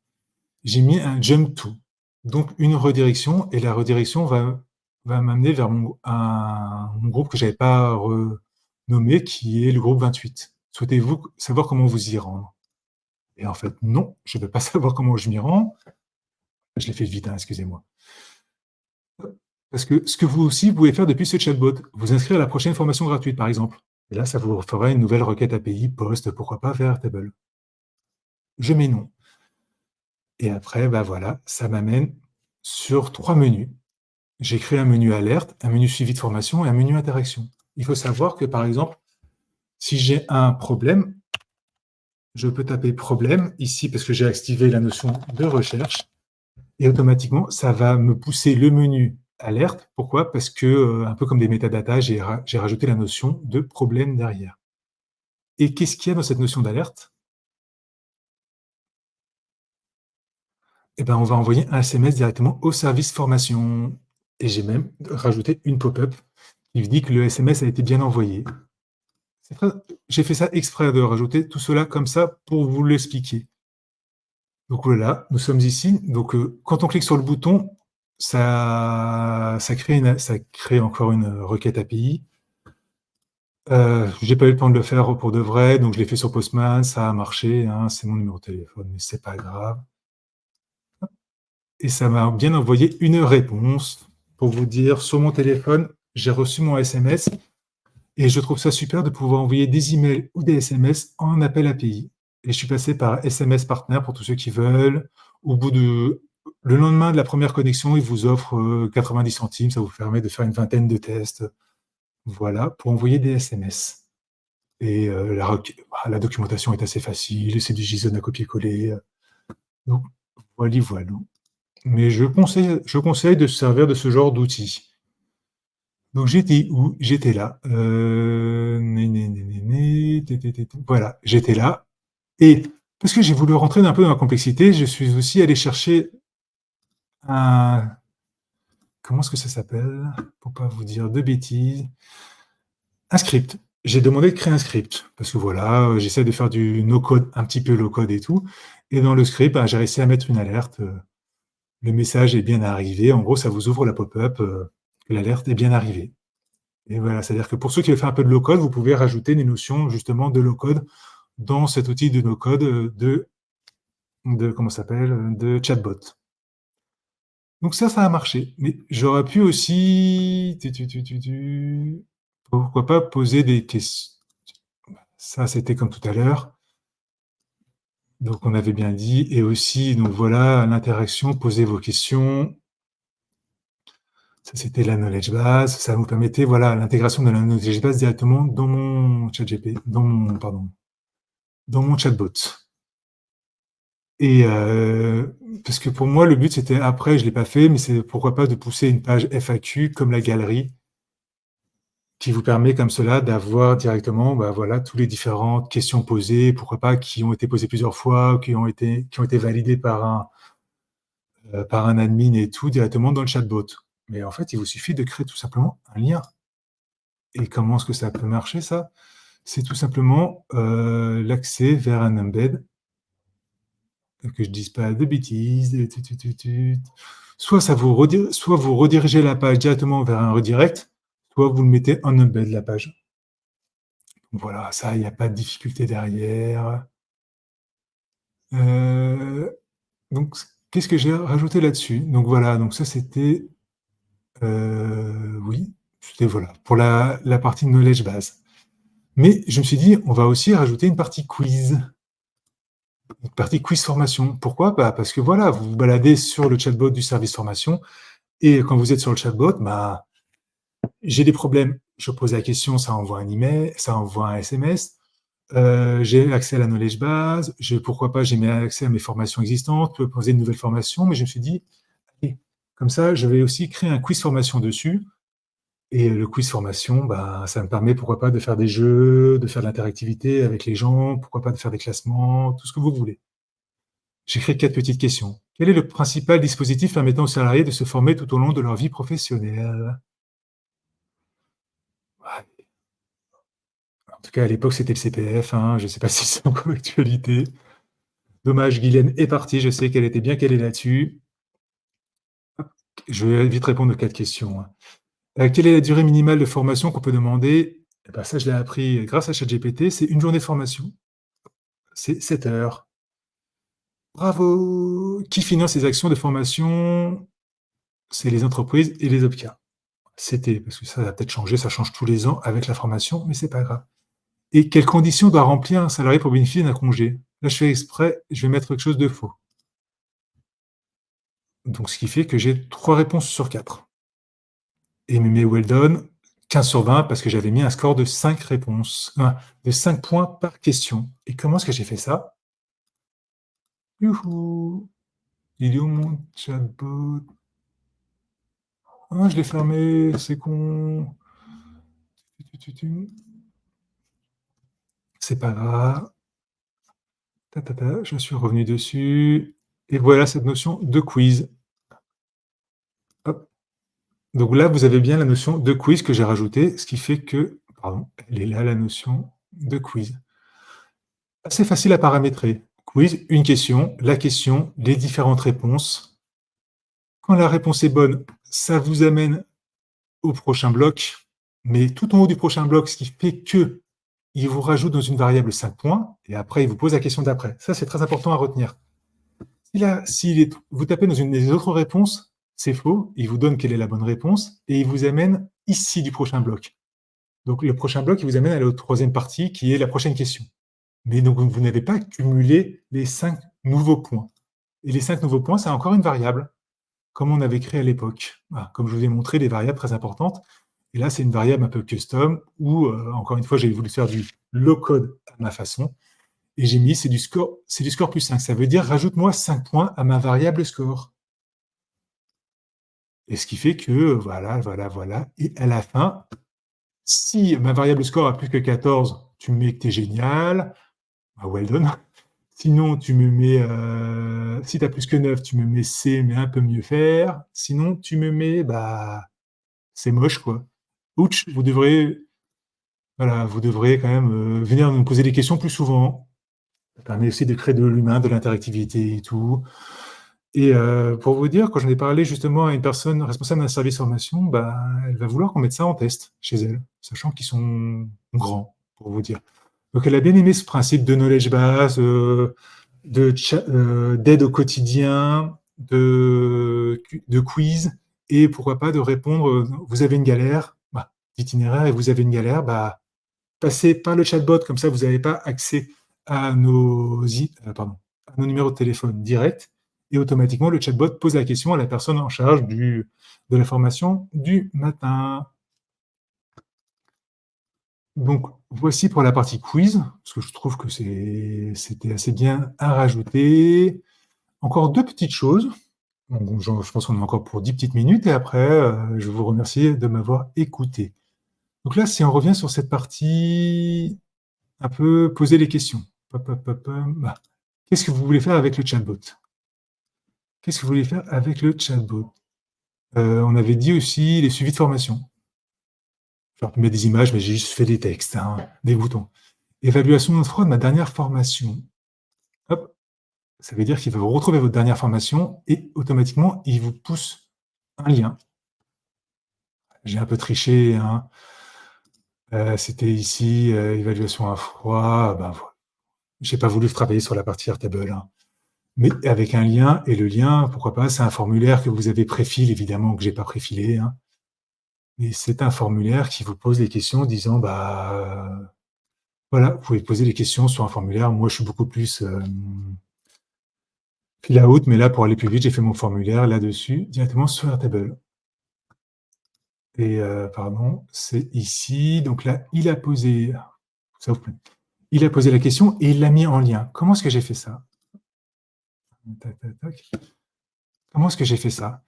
j'ai mis un jump to, donc une redirection, et la redirection va m'amener vers mon groupe que je n'avais pas renommé, qui est le groupe 28. Souhaitez-vous savoir comment vous y rendre? Et en fait, non, je ne veux pas savoir comment je m'y rends. Je l'ai fait vite, hein, excusez-moi. Parce que ce que vous aussi pouvez faire depuis ce chatbot, vous inscrire à la prochaine formation gratuite, par exemple. Et là, ça vous fera une nouvelle requête API, post, pourquoi pas, vers Airtable. Je mets non. Et après, bah voilà, ça m'amène sur 3 menus. J'ai créé un menu alerte, un menu suivi de formation et un menu interaction. Il faut savoir que, par exemple, si j'ai un problème, je peux taper problème ici parce que j'ai activé la notion de recherche et automatiquement, ça va me pousser le menu alerte. Pourquoi? Parce que, un peu comme des métadatas, j'ai rajouté la notion de problème derrière. Et qu'est-ce qu'il y a dans cette notion d'alerte? Eh ben, on va envoyer un SMS directement au service formation. Et j'ai même rajouté une pop-up qui dit que le SMS a été bien envoyé. C'est très J'ai fait ça exprès de rajouter tout cela comme ça pour vous l'expliquer. Donc voilà, nous sommes ici. Donc, quand on clique sur le bouton, ça crée encore une, requête API. J'ai pas eu le temps de le faire pour de vrai, donc je l'ai fait sur Postman, ça a marché, hein, c'est mon numéro de téléphone, mais c'est pas grave. Et ça m'a bien envoyé une réponse pour vous dire: «Sur mon téléphone, j'ai reçu mon SMS». Et je trouve ça super de pouvoir envoyer des emails ou des SMS en appel API. Et je suis passé par SMS Partner pour tous ceux qui veulent. Au bout de Le lendemain de la première connexion, ils vous offrent, 90 centimes. Ça vous permet de faire une vingtaine de tests. Voilà, pour envoyer des SMS. Et la documentation est assez facile, c'est du JSON à copier-coller, donc voilà, voilà. Mais je conseille de se servir de ce genre d'outils. Donc j'étais où? J'étais là, né, né, né, né, né, té, té, té, té, voilà, j'étais là et parce que j'ai voulu rentrer un peu dans la complexité, je suis aussi allé chercher un comment est-ce que ça s'appelle? Pour pas vous dire de bêtises, un script. J'ai demandé de créer un script parce que voilà, j'essaie de faire du no code, un petit peu low code et tout et dans le script, bah, j'ai réussi à mettre une alerte, le message est bien arrivé. En gros, ça vous ouvre la pop-up, que l'alerte est bien arrivée. Et voilà, c'est-à-dire que pour ceux qui veulent faire un peu de low code, vous pouvez rajouter des notions justement de low code dans cet outil de no code, de comment ça s'appelle? De chatbot. Donc ça a marché. Mais j'aurais pu aussi pourquoi pas poser des questions. Ça, c'était comme tout à l'heure. Donc on avait bien dit et aussi donc voilà, l'interaction, posez vos questions. Ça, c'était la knowledge base. Ça vous permettait, voilà, l'intégration de la knowledge base directement dans mon dans mon chatbot. Et parce que pour moi, le but, c'était après, je l'ai pas fait, mais c'est pourquoi pas de pousser une page FAQ comme la galerie, qui vous permet comme cela d'avoir directement, bah, voilà, tous les différentes questions posées, pourquoi pas, qui ont été posées plusieurs fois, qui ont été validées par un admin et tout, directement dans le chatbot. Mais en fait, il vous suffit de créer tout simplement un lien. Et comment est-ce que ça peut marcher ça? C'est tout simplement, l'accès vers un embed, que je dise pas de bêtises, soit vous redirigez la page directement vers un redirect, soit vous le mettez en embed la page. Voilà, ça, il y a pas de difficulté derrière. Heu, donc qu'est-ce que j'ai rajouté là-dessus? Donc voilà, donc ça c'était, oui, c'était voilà, pour la partie knowledge base. Mais je me suis dit: «On va aussi rajouter une partie quiz». Une partie quiz formation. Pourquoi? Bah, parce que voilà, vous vous baladez sur le chatbot du service formation et quand vous êtes sur le chatbot, bah, j'ai des problèmes. Je pose la question, ça envoie un email, ça envoie un SMS. J'ai accès à la knowledge base, pourquoi pas, j'ai mis accès à mes formations existantes, je peux poser de nouvelles formations, mais je me suis dit: «Allez, comme ça, je vais aussi créer un quiz formation dessus» et le quiz formation, bah, ça me permet, pourquoi pas, de faire des jeux, de faire de l'interactivité avec les gens, pourquoi pas de faire des classements, tout ce que vous voulez. J'écris 4 petites questions. Quel est le principal dispositif permettant aux salariés de se former tout au long de leur vie professionnelle? Ouais, en tout cas, à l'époque, c'était le CPF, hein, je ne sais pas si c'est encore d'actualité. Dommage, Guylaine est partie, je sais qu'elle était bien calée là-dessus. Je vais vite répondre aux 4 questions, hein. Quelle est la durée minimale de formation qu'on peut demander? Eh bah, ça, je l'ai appris grâce à ChatGPT, c'est une journée de formation, c'est 7 heures. Bravo! Qui finance les actions de formation? C'est les entreprises et les OPCA. C'était parce que ça va peut-être changer, ça change tous les ans avec la formation, mais c'est pas grave. Et quelles conditions doit remplir un salarié pour bénéficier d'un congé? Là, je fais exprès, je vais mettre quelque chose de faux. Donc ce qui fait que j'ai 3 réponses sur 4. Et mes well done, 15 sur 20 parce que j'avais mis un score de 5 réponses, de 5 points par question. Et comment est-ce que j'ai fait ça? Youhou! Il est où mon chatbot? Ah, je l'ai fermé, c'est con. C'est pas grave. Je suis revenu dessus. Et voilà cette notion de quiz. Hop. Donc là, vous avez bien la notion de quiz que j'ai rajoutée, ce qui fait que, pardon, elle est là la notion de quiz. Assez facile à paramétrer. Quiz, une question, la question, les différentes réponses. Quand la réponse est bonne, ça vous amène au prochain bloc, mais tout en haut du prochain bloc, ce qui fait que il vous rajoute dans une variable 5 points, et après, il vous pose la question d'après. Ça, c'est très important à retenir. Si vous tapez dans une des autres réponses, c'est faux, il vous donne quelle est la bonne réponse, et il vous amène ici du prochain bloc. Donc, le prochain bloc, il vous amène à la troisième partie, qui est la prochaine question. Mais donc, vous n'avez pas cumulé les 5 nouveaux points. Et les 5 nouveaux points, c'est encore une variable, comme on avait créé à l'époque. Voilà, comme je vous ai montré, des variables très importantes. Et là, c'est une variable un peu custom, où, encore une fois, j'ai voulu faire du low-code à ma façon. Et j'ai mis, c'est du score plus 5. Ça veut dire, rajoute-moi 5 points à ma variable score. Et ce qui fait que, voilà. Et à la fin, si ma variable score a plus que 14, tu me mets que tu es génial. Bah, well done. Sinon, tu me mets, si tu as plus que 9, tu me mets C, mais un peu mieux faire. Sinon, tu me mets, bah, c'est moche, quoi. Ouch, vous devrez quand même venir me poser des questions plus souvent. Ça permet aussi de créer de l'humain, de l'interactivité et tout. Et pour vous dire, quand j'en ai parlé justement à une personne responsable d'un service formation, bah, elle va vouloir qu'on mette ça en test chez elle, sachant qu'ils sont grands, pour vous dire. Donc elle a bien aimé ce principe de knowledge base, d'aide au quotidien, de quiz, et pourquoi pas de répondre, vous avez une galère, bah, d'itinéraire et vous avez une galère, bah, passez par le chatbot, comme ça vous n'avez pas accès à à nos numéros de téléphone directs, et automatiquement le chatbot pose la question à la personne en charge de la formation du matin. Donc voici pour la partie quiz, parce que je trouve que c'était assez bien à rajouter. Encore deux petites choses. Donc, je pense qu'on a encore pour 10 petites minutes, et après, je vous remercie de m'avoir écouté. Donc là, si on revient sur cette partie, un peu poser les questions. Bah, qu'est-ce que vous voulez faire avec le chatbot? Qu'est-ce que vous voulez faire avec le chatbot? On avait dit aussi les suivis de formation. Je vais mettre des images, mais j'ai juste fait des textes, hein, des boutons. Évaluation de fraude, ma dernière formation. Hop, ça veut dire qu'il va vous retrouver votre dernière formation et automatiquement, il vous pousse un lien. J'ai un peu triché, hein. C'était ici, évaluation à froid. Ben, voilà. Je n'ai pas voulu travailler sur la partie Airtable, hein. Mais avec un lien, et le lien, pourquoi pas, c'est un formulaire que vous avez préfilé, évidemment que je n'ai pas préfilé, hein. Mais c'est un formulaire qui vous pose des questions disant, bah, voilà, vous pouvez poser des questions sur un formulaire. Moi, je suis beaucoup plus fil à haute, mais là, pour aller plus vite, j'ai fait mon formulaire là-dessus, directement sur Airtable. Et pardon, c'est ici. Donc là, il a posé la question et il l'a mis en lien. Comment est-ce que j'ai fait ça? Comment est-ce que j'ai fait ça?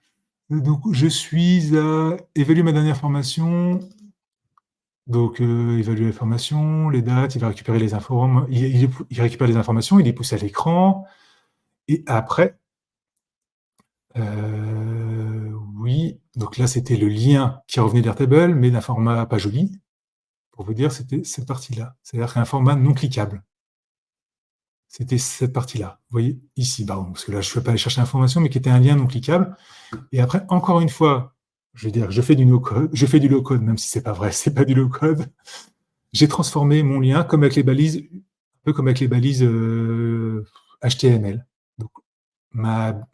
Donc, je suis à évaluer ma dernière formation. Donc, évaluer la formation, les dates, il va récupérer les informations, il récupère les informations, il les pousse à l'écran. Et après, oui, donc là, c'était le lien qui revenait d'Airtable, mais d'un format pas joli. Pour vous dire, c'était cette partie-là. C'est-à-dire qu'un format non cliquable. C'était cette partie-là. Vous voyez, ici, parce que là, je ne vais pas aller chercher l'information, mais qui était un lien non cliquable. Et après, encore une fois, je veux dire, je fais du no-code, je fais du low-code, même si c'est pas vrai, c'est pas du low-code. J'ai transformé mon lien comme avec les balises, un peu comme avec les balises HTML. Donc, ma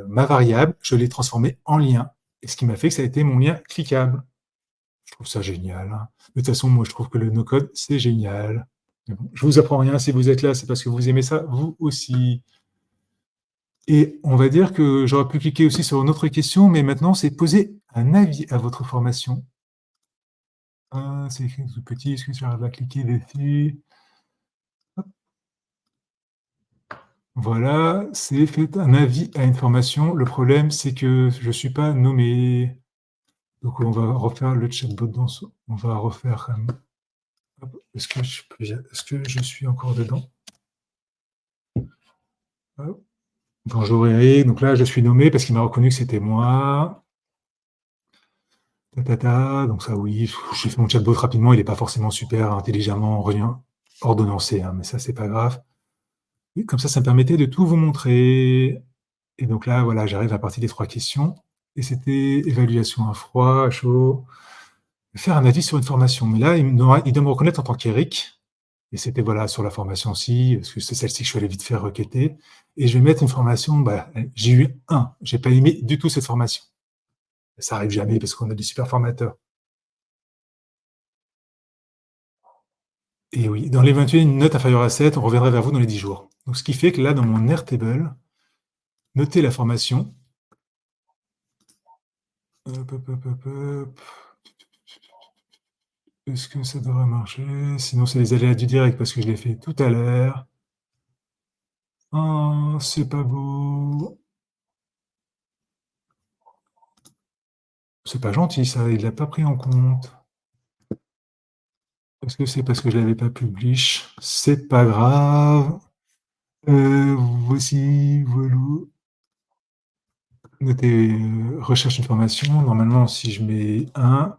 variable, je l'ai transformée en lien. Et ce qui m'a fait que ça a été mon lien cliquable. Je trouve ça génial, hein. De toute façon, moi, je trouve que le no-code, c'est génial. Mais bon, je vous apprends rien. Si vous êtes là, c'est parce que vous aimez ça, vous aussi. Et on va dire que j'aurais pu cliquer aussi sur une autre question, mais maintenant, c'est poser un avis à votre formation. C'est écrit tout petit, est-ce que j'arrive à cliquer dessus? Hop, voilà, c'est fait un avis à une formation. Le problème, c'est que je ne suis pas nommé. Donc, on va refaire le chatbot dans ce. On va refaire. Hop, est-ce que je suis encore dedans? Hop. Bonjour Eric, donc là je suis nommé parce qu'il m'a reconnu que c'était moi. Donc ça oui, j'ai fait mon chatbot rapidement, il n'est pas forcément super intelligemment ordonnancé, hein, mais ça c'est pas grave. Et comme ça me permettait de tout vous montrer. Et donc là, voilà, j'arrive à la partie des 3 questions. Et c'était évaluation à froid, à chaud, faire un avis sur une formation. Mais là, il doit me reconnaître en tant qu'Eric. Et c'était voilà, sur la formation-ci, parce que c'est celle-ci que je suis allé vite faire requêter. Et je vais mettre une formation, j'ai eu 1. J'ai pas aimé du tout cette formation. Ça arrive jamais parce qu'on a des super formateurs. Et oui, dans l'éventuelle une note inférieure à 7, on reviendrait vers vous dans les 10 jours. Donc ce qui fait que là, dans mon Airtable, notez la formation. Hop, hop, hop, hop, hop. Est-ce que ça devrait marcher? Sinon, c'est les aléas du direct parce que je l'ai fait tout à l'heure. Oh, c'est pas beau. C'est pas gentil ça, il l'a pas pris en compte. Est-ce que c'est parce que je l'avais pas publish? C'est pas grave. Voici, voilà. Notez, recherche une formation. Normalement, si je mets 1,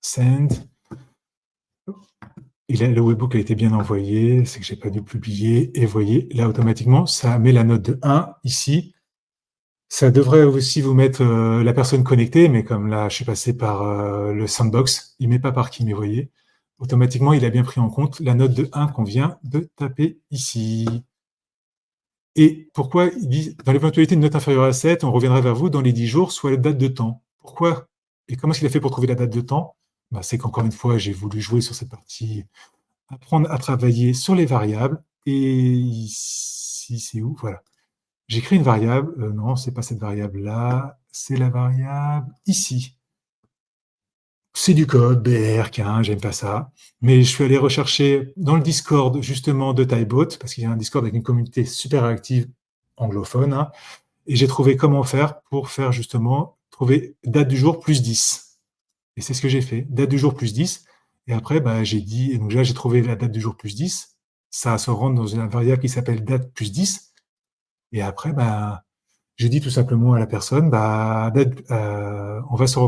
send, et là, le webbook a été bien envoyé, c'est que j'ai pas dû publier. Et vous voyez, là, automatiquement, ça met la note de 1 ici. Ça devrait aussi vous mettre la personne connectée, mais comme là, je suis passé par le sandbox, il ne met pas par qui, mais vous voyez, automatiquement, il a bien pris en compte la note de 1 qu'on vient de taper ici. Et pourquoi il dit, dans l'éventualité de note inférieure à 7, on reviendra vers vous dans les 10 jours, soit la date de temps. Pourquoi? Et comment est-ce qu'il a fait pour trouver la date de temps? C'est qu'encore une fois, j'ai voulu jouer sur cette partie, apprendre à travailler sur les variables. Et ici, c'est où? Voilà. J'ai créé une variable. Non, c'est pas cette variable-là. C'est la variable ici. C'est du code, BR15, j'aime pas ça. Mais je suis allé rechercher dans le Discord, justement, de Typebot, parce qu'il y a un Discord avec une communauté super active anglophone, hein, et j'ai trouvé comment faire pour faire, justement, trouver date du jour plus 10. Et c'est ce que j'ai fait, date du jour plus 10. Et après, j'ai dit, et donc là, j'ai trouvé la date du jour plus 10. Ça se rentre dans une variable qui s'appelle date plus 10. Et après, je dis tout simplement à la personne, on va se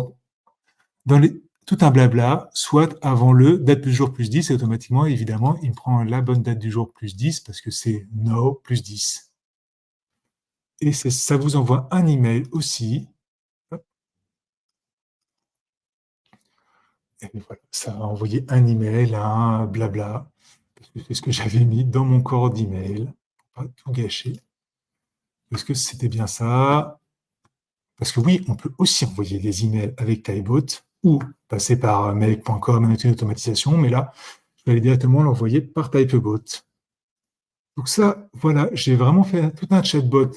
dans tout un blabla, soit avant le date du jour plus 10, et automatiquement, évidemment, il me prend la bonne date du jour plus 10 parce que c'est no plus 10. Et ça vous envoie un email aussi. Hop. Et voilà, ça va envoyer un email, un blabla, parce que c'est ce que j'avais mis dans mon corps d'email, pour pas tout gâcher. Est-ce que c'était bien ça? Parce que oui, on peut aussi envoyer des emails avec Typebot ou passer par mail.com, une automatisation, mais là, je vais aller directement l'envoyer par Typebot. Donc ça, voilà, j'ai vraiment fait tout un chatbot.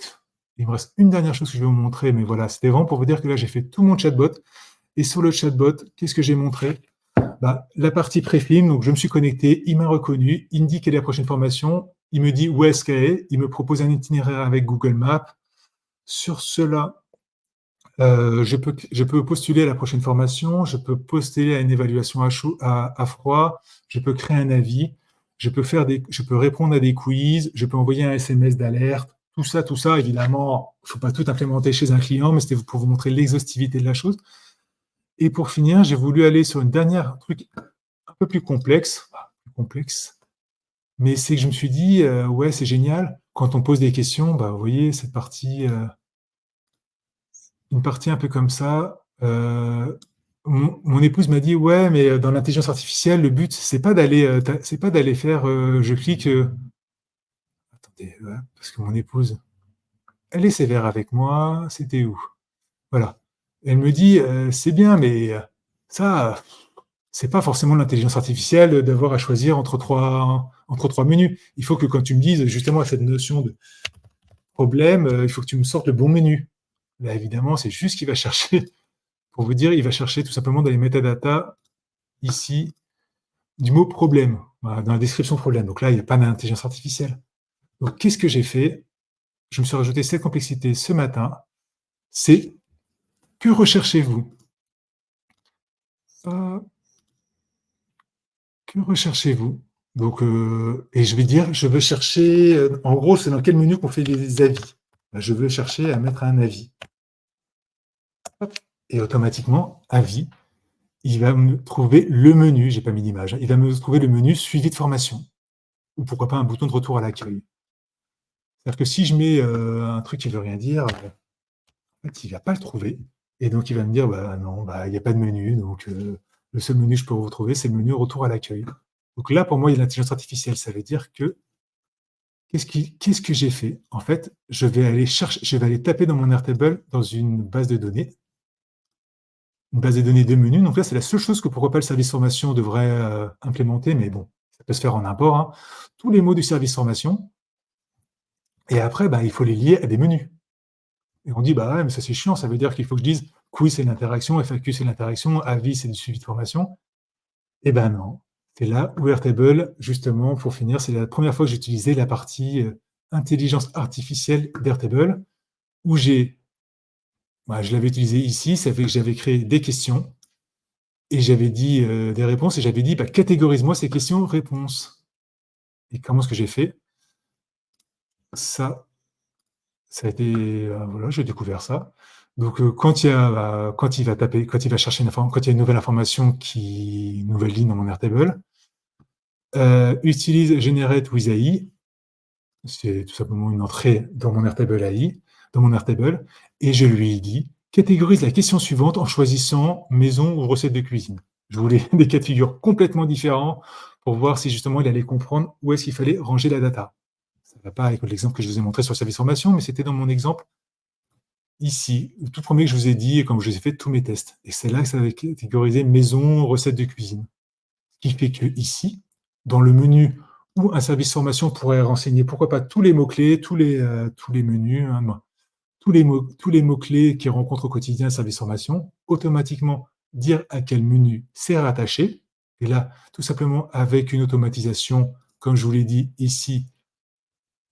Il me reste une dernière chose que je vais vous montrer, mais voilà, c'était vraiment pour vous dire que là, j'ai fait tout mon chatbot. Et sur le chatbot, qu'est-ce que j'ai montré? La partie pré-film, donc je me suis connecté, il m'a reconnu, il me dit quelle est la prochaine formation, il me dit où est-ce qu'elle est, il me propose un itinéraire avec Google Maps. Sur cela, je peux postuler à la prochaine formation, je peux postuler à une évaluation à froid, je peux créer un avis, je peux répondre à des quiz, je peux envoyer un SMS d'alerte. Tout ça, évidemment, il ne faut pas tout implémenter chez un client, mais c'était pour vous montrer l'exhaustivité de la chose. Et pour finir, j'ai voulu aller sur une dernière truc un peu plus complexe, mais c'est que je me suis dit, ouais, c'est génial, quand on pose des questions, vous voyez, cette partie... une partie un peu comme ça. Mon épouse m'a dit ouais, mais dans l'intelligence artificielle, le but c'est pas d'aller faire. Je clique. Attendez, ouais, parce que mon épouse, elle est sévère avec moi. C'était où? Voilà. Elle me dit c'est bien, mais ça, c'est pas forcément l'intelligence artificielle d'avoir à choisir entre trois menus. Il faut que quand tu me dises justement cette notion de problème, il faut que tu me sortes le bon menu. Là, évidemment, c'est juste qu'il va chercher, pour vous dire, il va chercher tout simplement dans les métadatas, ici, du mot problème, voilà, dans la description problème. Donc là, il n'y a pas d'intelligence artificielle. Donc, qu'est-ce que j'ai fait? Je me suis rajouté cette complexité ce matin. C'est que recherchez-vous? Euh, Que recherchez-vous? Donc, et je vais dire, je veux chercher, en gros, c'est dans quel menu qu'on fait les avis. Ben, je veux chercher à mettre un avis. Hop. Et automatiquement, avis, il va me trouver le menu, j'ai pas mis d'image, hein, il va me trouver le menu suivi de formation. Ou pourquoi pas un bouton de retour à l'accueil. C'est-à-dire que si je mets un truc qui veut rien dire, en fait, il va pas le trouver. Et donc, il va me dire, bah non, bah, il n'y a pas de menu. Donc, le seul menu que je peux vous trouver, c'est le menu retour à l'accueil. Donc là, pour moi, il y a l'intelligence artificielle. Ça veut dire que qu'est-ce que j'ai fait? En fait, je vais aller chercher, je vais aller taper dans mon Airtable dans une base de données de menus. Donc là, c'est la seule chose que pourquoi pas le service formation devrait implémenter, mais bon, ça peut se faire en import, hein. Tous les mots du service formation. Et après, bah, il faut les lier à des menus. Et on dit, bah ouais, mais ça c'est chiant, ça veut dire qu'il faut que je dise quiz c'est l'interaction, FAQ c'est l'interaction, avis c'est du suivi de formation. Eh ben non. C'est là où Airtable, justement, pour finir, c'est la première fois que j'ai utilisé la partie intelligence artificielle d'Airtable, où je l'avais utilisé ici, ça fait que j'avais créé des questions, et j'avais dit des réponses, et j'avais dit, bah, catégorise-moi ces questions-réponses. Et comment est-ce que j'ai fait? Ça, ça a été, voilà, j'ai découvert ça. Donc, quand il va taper, quand il va chercher quand il y a une nouvelle information, une nouvelle ligne dans mon Airtable, utilise Generate with AI, c'est tout simplement une entrée dans mon Airtable AI, dans mon Airtable, et je lui ai dit, catégorise la question suivante en choisissant maison ou recette de cuisine. Je voulais des cas de figure complètement différents pour voir si justement il allait comprendre où est-ce qu'il fallait ranger la data. Ça ne va pas avec l'exemple que je vous ai montré sur le service formation, mais c'était dans mon exemple ici, le tout premier que je vous ai dit, quand je vous ai fait tous mes tests. Et c'est là que ça avait catégorisé maison, recette de cuisine. Ce qui fait que ici, dans le menu où un service formation pourrait renseigner, pourquoi pas tous les mots-clés, tous les menus, hein, tous les mots-clés qu'ils rencontrent au quotidien un service formation, automatiquement dire à quel menu c'est rattaché. Et là, tout simplement avec une automatisation, comme je vous l'ai dit ici,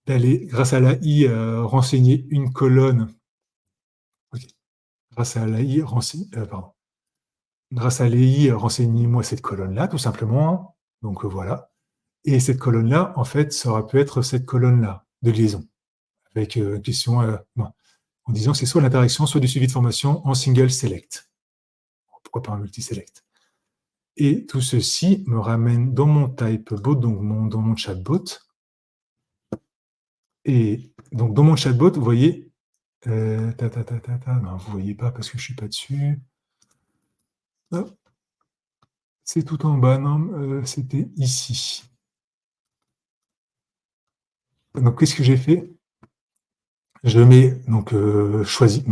d'aller, grâce à l'AI, renseigner une colonne. Okay. Grâce à l'AI, grâce à l'AI, renseignez-moi cette colonne-là, tout simplement. Donc voilà. Et cette colonne-là, en fait, ça aurait pu être cette colonne-là de liaison, avec une question, en disant que c'est soit l'interaction, soit du suivi de formation en single select. Pourquoi pas en multi-select? Et tout ceci me ramène dans mon typebot, donc dans mon chatbot. Et donc dans mon chatbot, vous voyez, non, vous ne voyez pas parce que je ne suis pas dessus. Hop. C'est tout en bas, non, c'était ici. Donc qu'est-ce que j'ai fait? Je mets, donc choisis,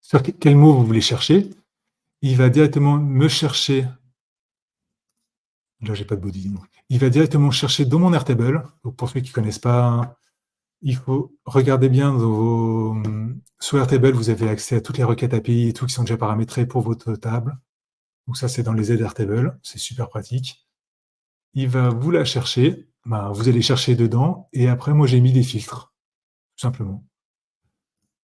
sur quel mot vous voulez chercher. Il va directement me chercher. Là, j'ai pas de body. Donc. Il va directement chercher dans mon Airtable. Donc pour ceux qui ne connaissent pas, il faut regarder bien sur Airtable, vous avez accès à toutes les requêtes API et tout qui sont déjà paramétrées pour votre table. Donc ça, c'est dans les aides Airtable. C'est super pratique. Il va vous la chercher. Vous allez chercher dedans. Et après, moi, j'ai mis des filtres, tout simplement.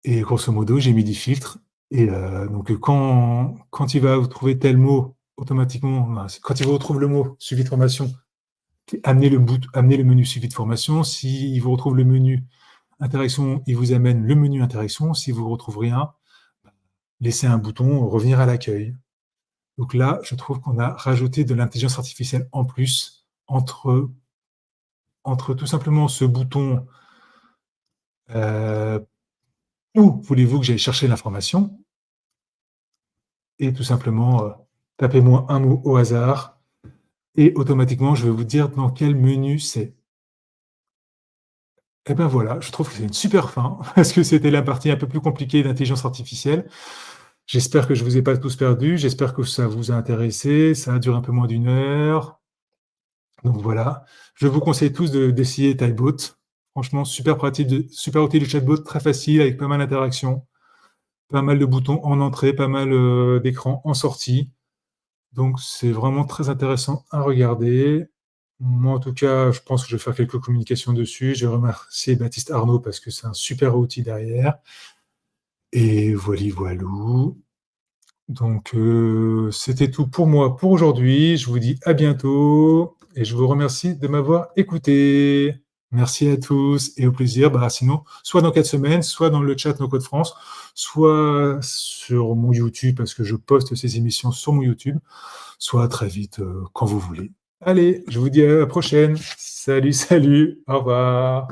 Et grosso modo, j'ai mis des filtres. Et donc, quand il va vous trouver tel mot, automatiquement, quand il vous retrouve le mot suivi de formation, amenez le menu suivi de formation. S'il vous retrouve le menu interaction, il vous amène le menu interaction. Si vous ne retrouvez rien, laissez un bouton revenir à l'accueil. Donc là, je trouve qu'on a rajouté de l'intelligence artificielle en plus entre tout simplement ce bouton où voulez-vous que j'aille chercher l'information et tout simplement tapez-moi un mot au hasard et automatiquement je vais vous dire dans quel menu c'est. Et bien voilà, je trouve que c'est une super fin parce que c'était la partie un peu plus compliquée d'intelligence artificielle. J'espère que je ne vous ai pas tous perdus, j'espère que ça vous a intéressé, ça a duré un peu moins d'1 heure. Donc voilà, je vous conseille tous d'essayer Typebot. Franchement, super outil de chatbot, très facile, avec pas mal d'interactions, pas mal de boutons en entrée, pas mal d'écrans en sortie. Donc, c'est vraiment très intéressant à regarder. Moi, en tout cas, je pense que je vais faire quelques communications dessus. Je vais remercier Baptiste Arnaud parce que c'est un super outil derrière. Et voilà, voilou. Donc, c'était tout pour moi pour aujourd'hui. Je vous dis à bientôt et je vous remercie de m'avoir écouté. Merci à tous et au plaisir. Bah, sinon, soit dans 4 semaines, soit dans le chat No Code France, soit sur mon YouTube parce que je poste ces émissions sur mon YouTube, soit très vite quand vous voulez. Allez, je vous dis à la prochaine. Salut, salut. Au revoir.